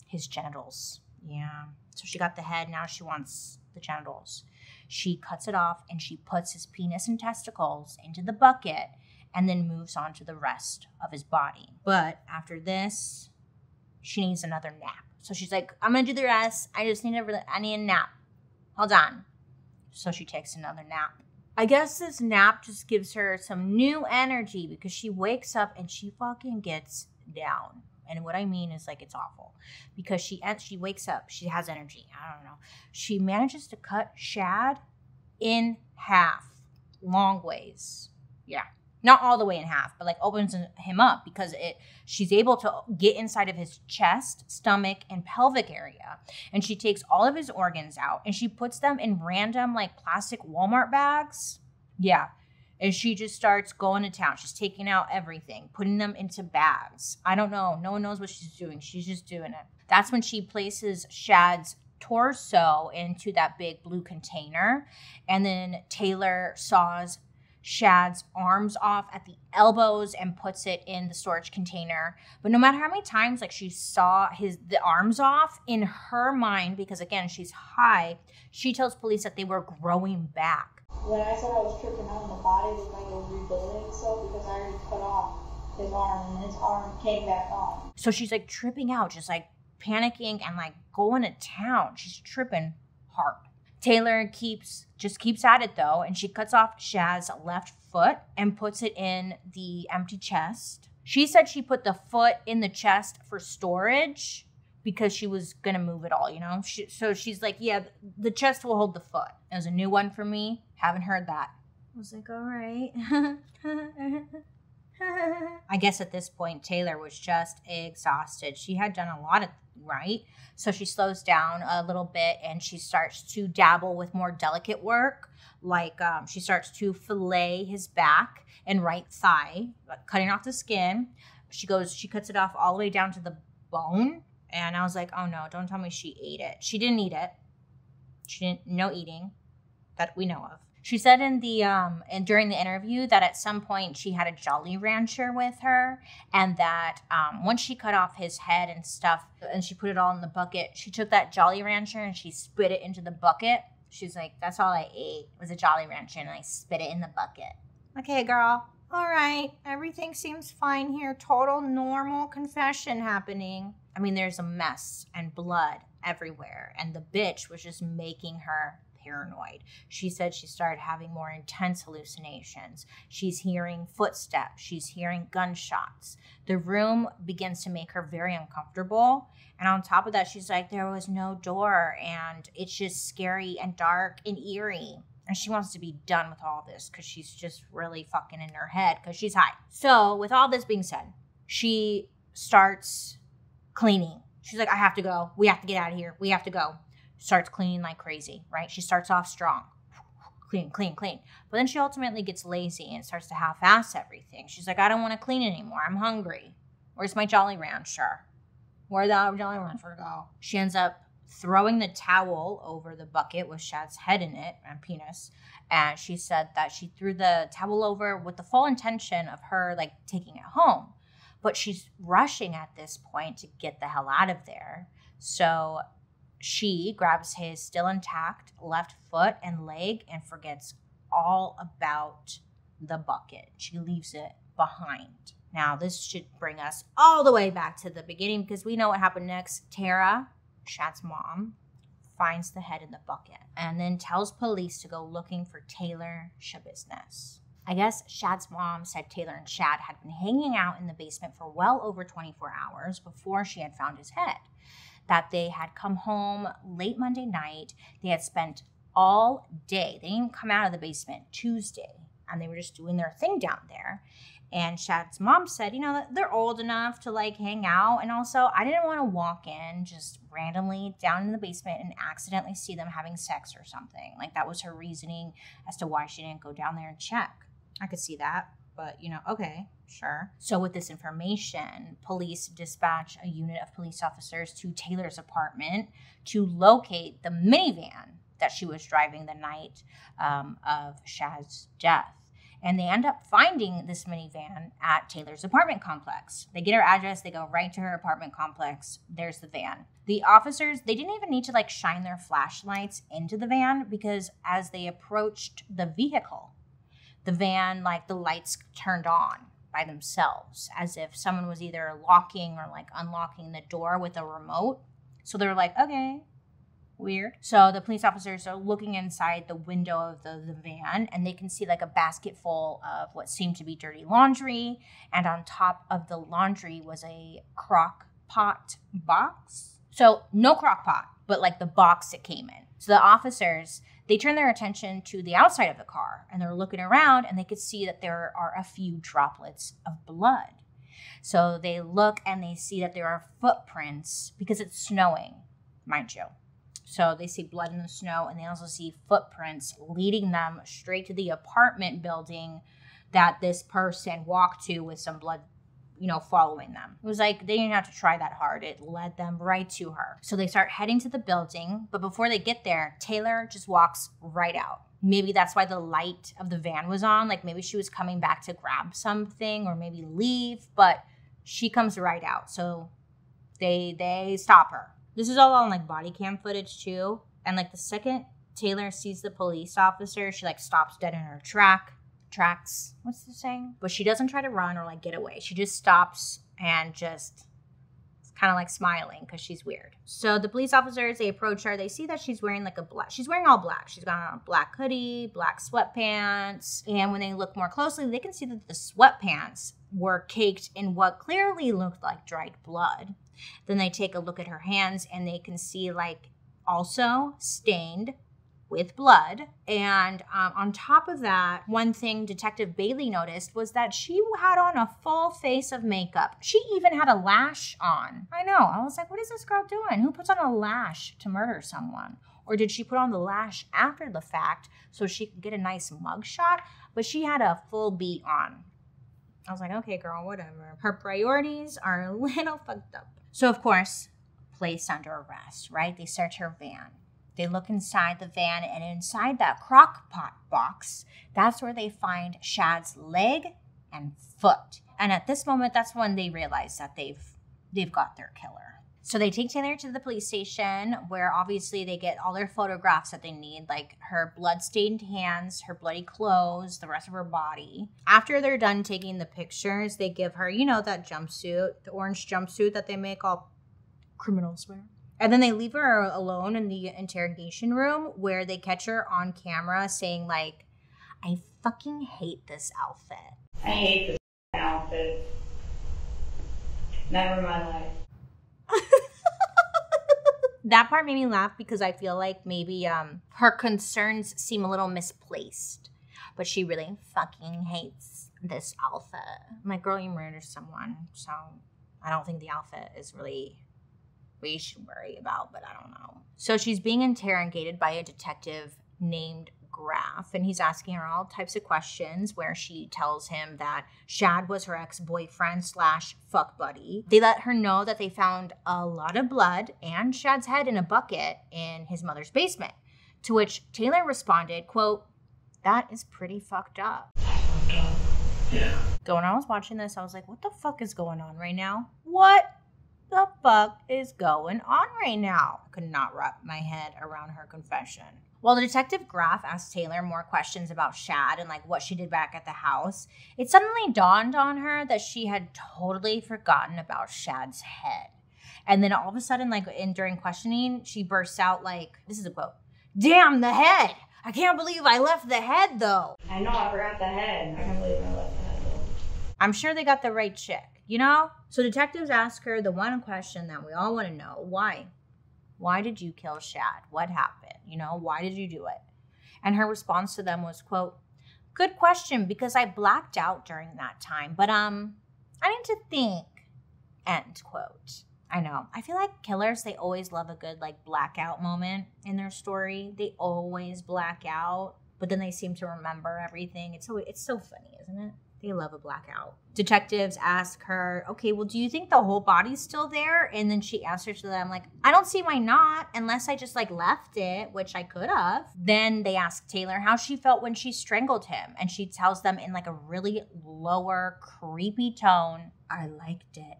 his genitals. Yeah. So she got the head. Now she wants the genitals. She cuts it off and she puts his penis and testicles into the bucket and then moves on to the rest of his body. But after this, she needs another nap. So she's like, I'm going to do the rest. I need a nap. Hold on. So she takes another nap. I guess this nap just gives her some new energy because she wakes up and she fucking gets down. And what I mean is like it's awful because she wakes up, she has energy. I don't know. She manages to cut Shad in half, long ways. Yeah, not all the way in half, but like opens him up because she's able to get inside of his chest, stomach, and pelvic area. And she takes all of his organs out and she puts them in random like plastic Walmart bags. Yeah. And she just starts going to town. She's taking out everything, putting them into bags. I don't know. No one knows what she's doing. She's just doing it. That's when she places Shad's torso into that big blue container. And then Taylor saws Shad's arms off at the elbows and puts it in the storage container. But no matter how many times like she saw the arms off, in her mind, because again, she's high, she tells police that they were growing back. When I said I was tripping out, the body looked like it was rebuilding itself because I already cut off his arm and his arm came back on. So she's like tripping out, just like panicking and like going to town. She's tripping hard. Taylor keeps at it though, and she cuts off Shad's left foot and puts it in the empty chest. She said she put the foot in the chest for storage because she was going to move it all, you know? So she's like, yeah, the chest will hold the foot. It was a new one for me. Haven't heard that. I was like, all right. I guess at this point, Taylor was just exhausted. She had done a lot of right. So she slows down a little bit and she starts to dabble with more delicate work. Like she starts to fillet his back and right thigh, cutting off the skin. She cuts it off all the way down to the bone. And I was like, oh no, don't tell me she ate it. She didn't eat it. No eating that we know of. She said in the and during the interview that at some point she had a Jolly Rancher with her, and that once she cut off his head and stuff and she put it all in the bucket, she took that Jolly Rancher and she spit it into the bucket. She's like, that's all I ate was a Jolly Rancher and I spit it in the bucket. Okay, girl. All right. Everything seems fine here. Total normal confession happening. I mean, there's a mess and blood everywhere, and the bitch was just making her paranoid. She said she started having more intense hallucinations. She's hearing footsteps. She's hearing gunshots. The room begins to make her very uncomfortable. And on top of that, she's like, there was no door and it's just scary and dark and eerie. And she wants to be done with all this because she's just really fucking in her head because she's high. So with all this being said, she starts cleaning. She's like, I have to go. We have to get out of here. We have to go. Starts cleaning like crazy, right? She starts off strong. Clean. But then she ultimately gets lazy and starts to half-ass everything. She's like, I don't want to clean anymore. I'm hungry. Where's my Jolly Rancher? Where'd the Jolly Rancher go? She ends up throwing the towel over the bucket with Shad's head in it and penis. And she said that she threw the towel over with the full intention of her like taking it home. But she's rushing at this point to get the hell out of there. So she grabs his still intact left foot and leg and forgets all about the bucket. She leaves it behind. Now, this should bring us all the way back to the beginning because we know what happened next. Tara, Shad's mom, finds the head in the bucket and then tells police to go looking for Taylor Schabusiness. I guess Shad's mom said Taylor and Shad had been hanging out in the basement for well over 24 hours before she had found his head. That they had come home late Monday night. They had spent all day. They didn't even come out of the basement Tuesday. And they were just doing their thing down there. And Shad's mom said, they're old enough to like hang out. And also, I didn't want to walk in just randomly down in the basement and accidentally see them having sex or something. Like that was her reasoning as to why she didn't go down there and check. I could see that. But, okay, sure. So with this information, police dispatch a unit of police officers to Taylor's apartment to locate the minivan that she was driving the night of Shad's death. And they end up finding this minivan at Taylor's apartment complex. They get her address. They go right to her apartment complex. There's the van. The officers, they didn't even need to like shine their flashlights into the van because as they approached the vehicle, the van, like the lights turned on by themselves as if someone was either locking or like unlocking the door with a remote. So they're like, okay, weird. So the police officers are looking inside the window of the van and they can see like a basket full of what seemed to be dirty laundry. And on top of the laundry was a crock pot box. So no crock pot, but like the box it came in. So the officers, they turn their attention to the outside of the car and they're looking around and they could see that there are a few droplets of blood. So they look and they see that there are footprints because it's snowing, mind you. So they see blood in the snow and they also see footprints leading them straight to the apartment building that this person walked to with some blood, following them. It was like they didn't have to try that hard. It led them right to her. So they start heading to the building, but before they get there, Taylor just walks right out. Maybe that's why the light of the van was on. Like maybe she was coming back to grab something or maybe leave, but she comes right out. So they stop her. This is all on like body cam footage too. And like the second Taylor sees the police officer, she like stops dead in her tracks. What's the saying? But she doesn't try to run or like get away. She just stops and just kind of like smiling because she's weird. So the police officers, they approach her. They see that she's wearing she's wearing all black. She's got on a black hoodie, black sweatpants. And when they look more closely, they can see that the sweatpants were caked in what clearly looked like dried blood. Then they take a look at her hands and they can see like also stained with blood. And on top of that, one thing Detective Bailey noticed was that she had on a full face of makeup. She even had a lash on. I know. I was like, what is this girl doing? Who puts on a lash to murder someone? Or did she put on the lash after the fact so she could get a nice mugshot? But she had a full beat on. I was like, okay, girl, whatever. Her priorities are a little fucked up. So, of course, placed under arrest, right? They search her van. They look inside the van, and inside that crock pot box, that's where they find Shad's leg and foot. And at this moment, that's when they realize that they've got their killer. So they take Taylor to the police station, where obviously they get all their photographs that they need, like her blood-stained hands, her bloody clothes, the rest of her body. After they're done taking the pictures, they give her, you know, that jumpsuit, the orange jumpsuit that they make all criminals wear. And then they leave her alone in the interrogation room, where they catch her on camera saying, like, I fucking hate this outfit. I hate this outfit. Never in my life. That part made me laugh because I feel like maybe her concerns seem a little misplaced. But she really fucking hates this outfit. I'm like, girl, you murdered someone. So I don't think the outfit is really what you should worry about, but I don't know. So she's being interrogated by a detective named Graff, and he's asking her all types of questions, where she tells him that Shad was her ex-boyfriend / fuck buddy. They let her know that they found a lot of blood and Shad's head in a bucket in his mother's basement, to which Taylor responded, quote, that is pretty fucked up. Yeah. So when I was watching this, I was like, what the fuck is going on right now? What the fuck is going on right now? I could not wrap my head around her confession. While the detective Graff asked Taylor more questions about Shad and like what she did back at the house, it suddenly dawned on her that she had totally forgotten about Shad's head. And then all of a sudden, like during questioning, she bursts out like, this is a quote, damn, the head! I can't believe I left the head though. I know, I forgot the head. I can't believe I left the head though. I'm sure they got the right chick, you know? So detectives ask her the one question that we all want to know, why? Why did you kill Shad? What happened? You know, why did you do it? And her response to them was, quote, good question, because I blacked out during that time, but I need to think, end quote. I know. I feel like killers, they always love a good like blackout moment in their story. They always black out, but then they seem to remember everything. It's so funny, isn't it? They love a blackout. Detectives ask her, okay, well, do you think the whole body's still there? And then she answers to them, like, I don't see why not, unless I just, like, left it, which I could have. Then they ask Taylor how she felt when she strangled him. And she tells them in, like, a really lower, creepy tone, I liked it.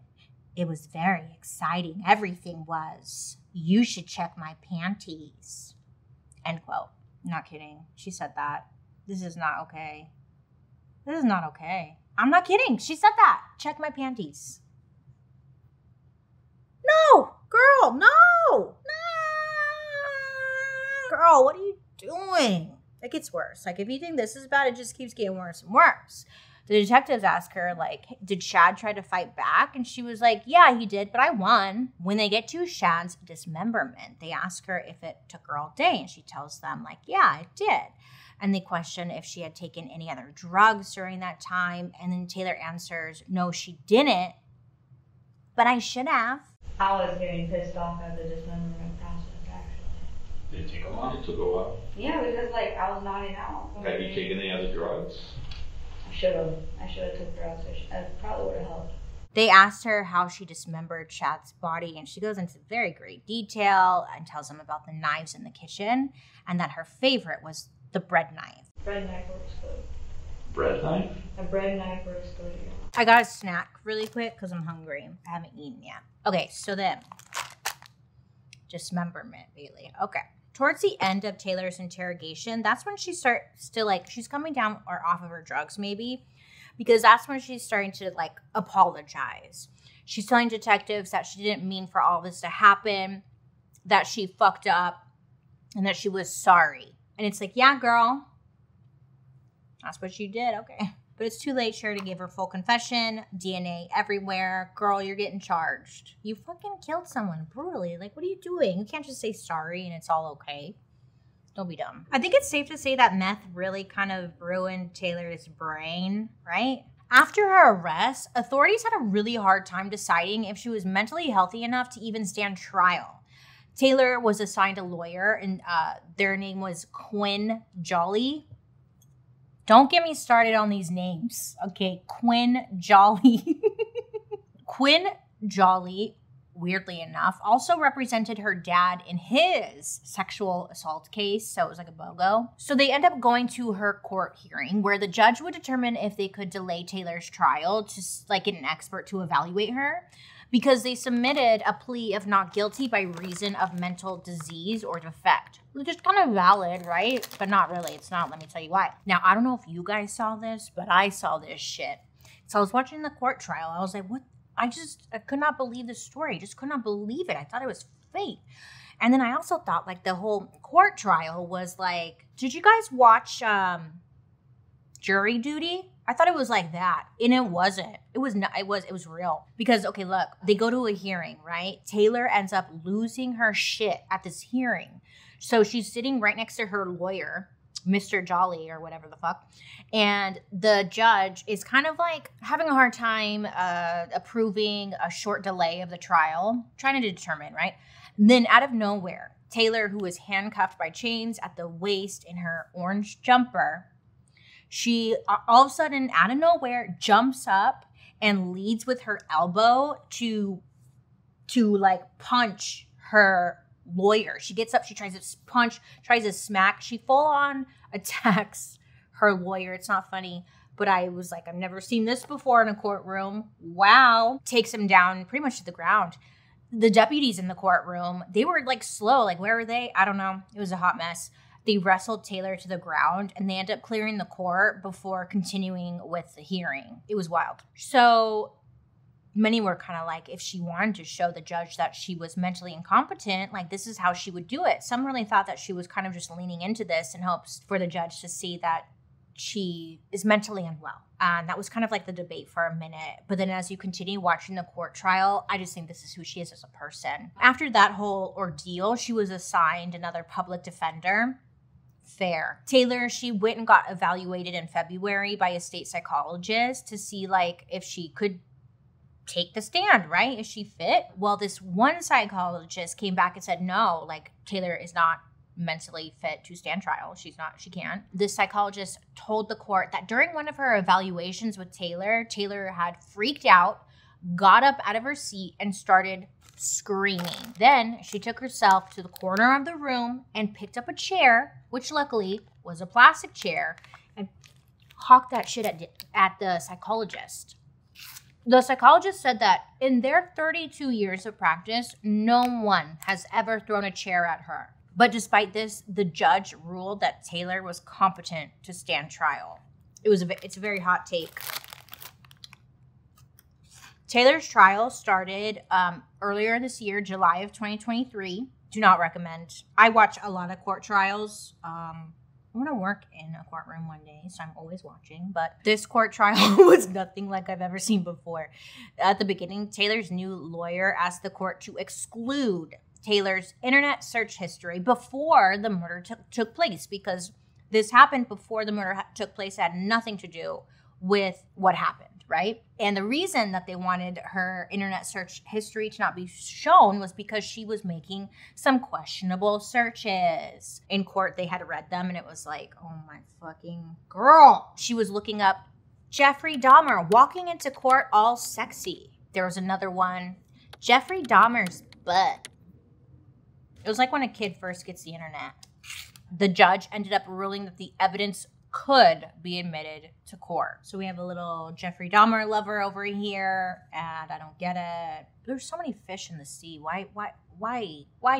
It was very exciting. Everything was. You should check my panties. End quote. Not kidding. She said that. This is not okay. This is not okay. I'm not kidding. She said that. Check my panties. No, girl, no. No. Girl, what are you doing? It gets worse. Like, if you think this is bad, it just keeps getting worse and worse. The detectives ask her, like, did Shad try to fight back? And she was like, yeah, he did, but I won. When they get to Shad's dismemberment, they ask her if it took her all day. And she tells them, like, yeah, it did. And they question if she had taken any other drugs during that time. And then Taylor answers, no, she didn't, but I should have. I was getting pissed off at the dismemberment process, actually. Did it take a while? It took a while. Yeah, because like I was nodding out. Have you taken any other drugs? I should have took drugs. That probably would have helped. They asked her how she dismembered Shad's body, and she goes into very great detail and tells them about the knives in the kitchen, and that her favorite was the bread knife. Bread knife works good. Bread knife? A bread knife works good, yeah. I got a snack really quick because I'm hungry. I haven't eaten yet. Okay, so then, dismemberment, Bailey. Okay. Towards the end of Taylor's interrogation, that's when she starts to, like, she's coming down or off of her drugs maybe, because that's when she's starting to, like, apologize. She's telling detectives that she didn't mean for all this to happen, that she fucked up, and that she was sorry. And it's like, yeah, girl, that's what you did. Okay. But it's too late, sure, to give her full confession. DNA everywhere. Girl, you're getting charged. You fucking killed someone brutally. Like, what are you doing? You can't just say sorry and it's all okay. Don't be dumb. I think it's safe to say that meth really kind of ruined Taylor's brain, right? After her arrest, authorities had a really hard time deciding if she was mentally healthy enough to even stand trial. Taylor was assigned a lawyer, and their name was Quinn Jolly. Don't get me started on these names, okay? Quinn Jolly. Quinn Jolly, weirdly enough, also represented her dad in his sexual assault case, so it was like a BOGO. So they end up going to her court hearing where the judge would determine if they could delay Taylor's trial to like get an expert to evaluate her, because they submitted a plea of not guilty by reason of mental disease or defect. Which is kind of valid, right? But not really. It's not. Let me tell you why. Now, I don't know if you guys saw this, but I saw this shit. So I was watching the court trial. I was like, what? I could not believe this story. I just could not believe it. I thought it was fake. And then I also thought like the whole court trial was like, did you guys watch Jury Duty? I thought it was like that, and it wasn't. It was not. It was real. Because, okay, look, they go to a hearing, right? Taylor ends up losing her shit at this hearing. So she's sitting right next to her lawyer, Mr. Jolly or whatever the fuck. And the judge is kind of like having a hard time approving a short delay of the trial, trying to determine, right? And then out of nowhere, Taylor, who is handcuffed by chains at the waist in her orange jumper, she all of a sudden, out of nowhere, jumps up and leads with her elbow to like punch her lawyer. She gets up, she tries to punch, tries to smack. She full on attacks her lawyer. It's not funny, but I was like, I've never seen this before in a courtroom. Wow. Takes him down pretty much to the ground. The deputies in the courtroom, they were like slow. Like, where were they? I don't know. It was a hot mess. They wrestled Taylor to the ground and they ended up clearing the court before continuing with the hearing. It was wild. So many were kind of like, if she wanted to show the judge that she was mentally incompetent, like this is how she would do it. Some really thought that she was kind of just leaning into this in hopes for the judge to see that she is mentally unwell. And that was kind of like the debate for a minute. But then as you continue watching the court trial, I just think this is who she is as a person. After that whole ordeal, she was assigned another public defender. Fair. Taylor, she went and got evaluated in February by a state psychologist to see like if she could take the stand, right? Is she fit? Well, this one psychologist came back and said, no, like Taylor is not mentally fit to stand trial. She can't. This psychologist told the court that during one of her evaluations with Taylor, Taylor had freaked out, got up out of her seat and started screaming. Then she took herself to the corner of the room and picked up a chair, which luckily was a plastic chair, and hawked that shit at the psychologist. The psychologist said that in their 32 years of practice, no one has ever thrown a chair at her. But despite this, the judge ruled that Taylor was competent to stand trial. It's a very hot take. Taylor's trial started earlier this year, July of 2023. Do not recommend. I watch a lot of court trials. I'm going to work in a courtroom one day, so I'm always watching. But this court trial was nothing like I've ever seen before. At the beginning, Taylor's new lawyer asked the court to exclude Taylor's internet search history before the murder took place, because this happened before the murder took place. It had nothing to do with what happened. Right? And the reason that they wanted her internet search history to not be shown was because she was making some questionable searches. In court, they had read them and it was like, oh my fucking girl. She was looking up Jeffrey Dahmer walking into court all sexy. There was another one, Jeffrey Dahmer's butt. It was like when a kid first gets the internet. The judge ended up ruling that the evidence could be admitted to court. So we have a little Jeffrey Dahmer lover over here, and I don't get it. There's so many fish in the sea. Why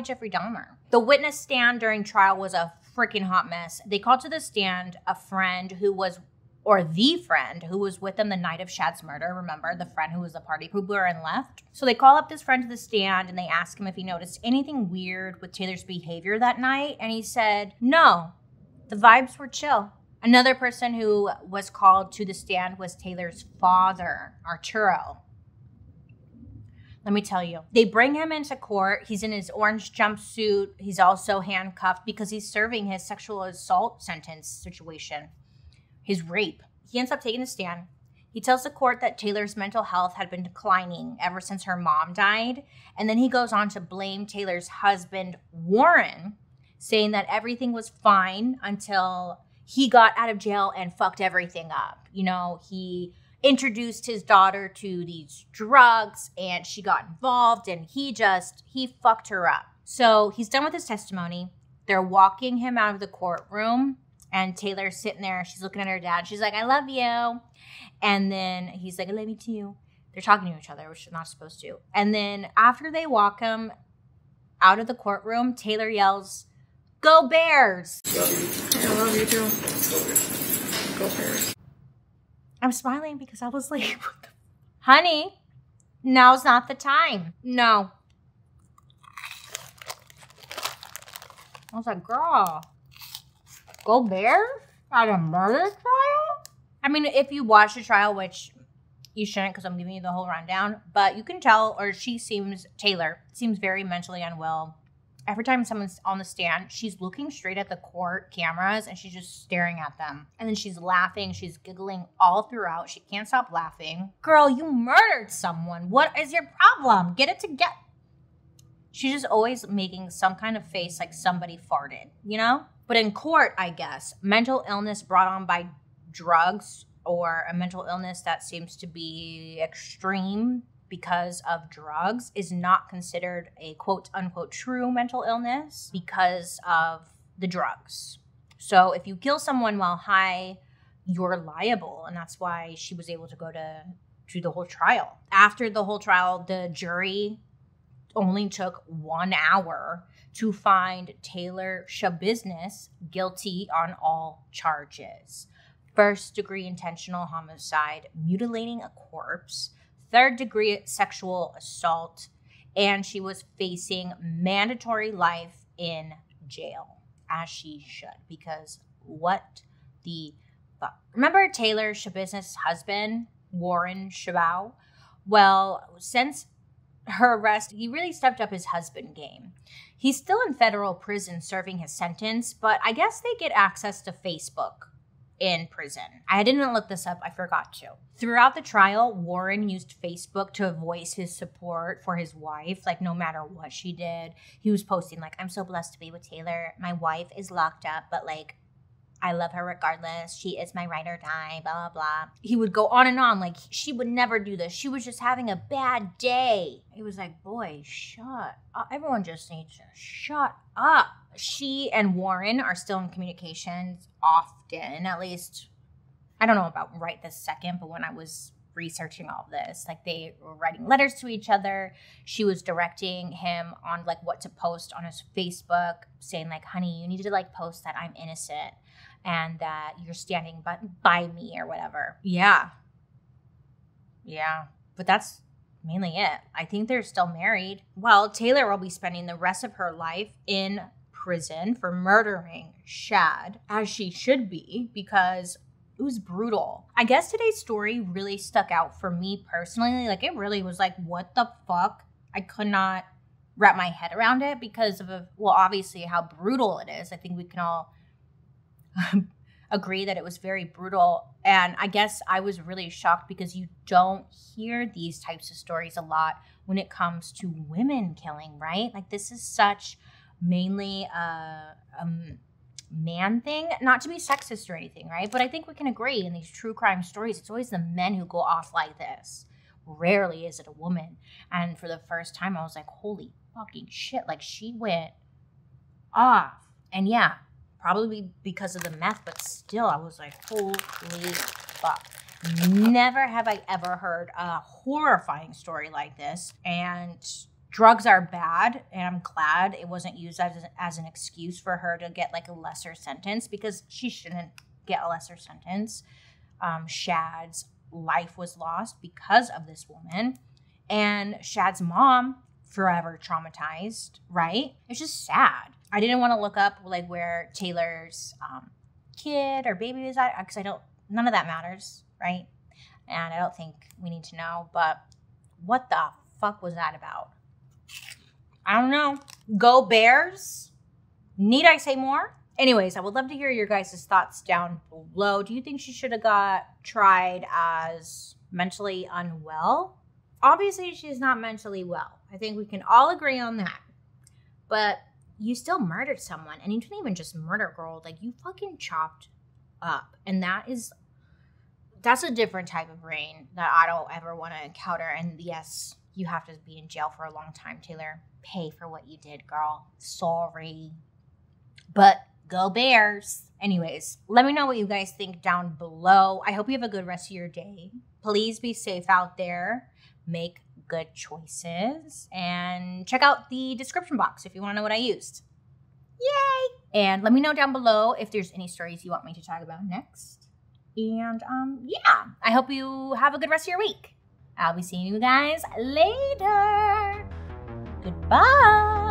Jeffrey Dahmer? The witness stand during trial was a freaking hot mess. They called to the stand a friend who was, or the friend who was with them the night of Shad's murder. Remember, the friend who was the party pooper and left? So they call up this friend to the stand and they ask him if he noticed anything weird with Taylor's behavior that night. And he said, no, the vibes were chill. Another person who was called to the stand was Taylor's father, Arturo. Let me tell you. They bring him into court. He's in his orange jumpsuit. He's also handcuffed because he's serving his sexual assault sentence situation, his rape. He ends up taking a stand. He tells the court that Taylor's mental health had been declining ever since her mom died. And then he goes on to blame Taylor's husband, Warren, saying that everything was fine until he got out of jail and fucked everything up. You know, he introduced his daughter to these drugs and she got involved and he fucked her up. So he's done with his testimony. They're walking him out of the courtroom and Taylor's sitting there. She's looking at her dad. She's like, I love you. And then he's like, I love you too. They're talking to each other, which they're not supposed to. And then after they walk him out of the courtroom, Taylor yells, Go Bears! I love you too. Go Bears. I'm smiling because I was like, honey, now's not the time. No. I was like, girl, go Bears at a murder trial? I mean, if you watch the trial, which you shouldn't because I'm giving you the whole rundown, but you can tell, or Taylor seems very mentally unwell. Every time someone's on the stand, she's looking straight at the court cameras and she's just staring at them. And then she's laughing. She's giggling all throughout. She can't stop laughing. Girl, you murdered someone. What is your problem? Get it together. She's just always making some kind of face like somebody farted, you know? But in court, I guess, mental illness brought on by drugs or a mental illness that seems to be extreme because of drugs is not considered a quote unquote true mental illness because of the drugs. So if you kill someone while high, you're liable. And that's why she was able to go to the whole trial. After the whole trial, the jury only took 1 hour to find Taylor Schabusiness guilty on all charges. First-degree intentional homicide, mutilating a corpse, third-degree sexual assault, and she was facing mandatory life in jail, as she should, because what the fuck? Remember Taylor Schabusiness' husband, Warren Schabu? Well, since her arrest, he really stepped up his husband game. He's still in federal prison serving his sentence, but I guess they get access to Facebook in prison. I didn't look this up. I forgot to. Throughout the trial, Warren used Facebook to voice his support for his wife, like no matter what she did. He was posting like, I'm so blessed to be with Taylor. My wife is locked up, but like, I love her regardless. She is my ride or die, blah, blah, blah. He would go on and on like she would never do this. She was just having a bad day. It was like, boy, shut up. Everyone just needs to shut up. She and Warren are still in communications often, at least, I don't know about right this second, but when I was researching all of this, like they were writing letters to each other. She was directing him on like what to post on his Facebook, saying like, honey, you need to like post that I'm innocent and that you're standing by me or whatever. Yeah. But that's mainly it. I think they're still married. Well, Taylor will be spending the rest of her life in prison for murdering Shad, as she should be, because it was brutal. I guess today's story really stuck out for me personally. Like, it really was like, what the fuck? I could not wrap my head around it because of, obviously how brutal it is. I think we can all agree that it was very brutal. And I guess I was really shocked because you don't hear these types of stories a lot when it comes to women killing, right? Like, this is such mainly a man thing, not to be sexist or anything, right? But I think we can agree in these true crime stories, it's always the men who go off like this. Rarely is it a woman. And for the first time, I was like, holy fucking shit. Like, she went off. And yeah, probably because of the meth, but still, I was like, holy fuck. Never have I ever heard a horrifying story like this. And drugs are bad, and I'm glad it wasn't used as an excuse for her to get like a lesser sentence, because she shouldn't get a lesser sentence. Shad's life was lost because of this woman, and Shad's mom forever traumatized, right? It's just sad. I didn't want to look up like where Taylor's kid or baby is at, because none of that matters, right? And I don't think we need to know, but what the fuck was that about? I don't know. Go Bears. Need I say more? Anyways, I would love to hear your guys' thoughts down below. Do you think she should have got tried as mentally unwell? Obviously, she's not mentally well. I think we can all agree on that. But you still murdered someone, and you didn't even just murder, girl. Like, you fucking chopped up. And that's a different type of brain that I don't ever want to encounter. And yes, you have to be in jail for a long time, Taylor. Pay for what you did, girl. Sorry. But go Bears. Anyways, let me know what you guys think down below. I hope you have a good rest of your day. Please be safe out there. Make good choices. And check out the description box if you want to know what I used. Yay! And let me know down below if there's any stories you want me to talk about next. And yeah, I hope you have a good rest of your week. I'll be seeing you guys later. Goodbye.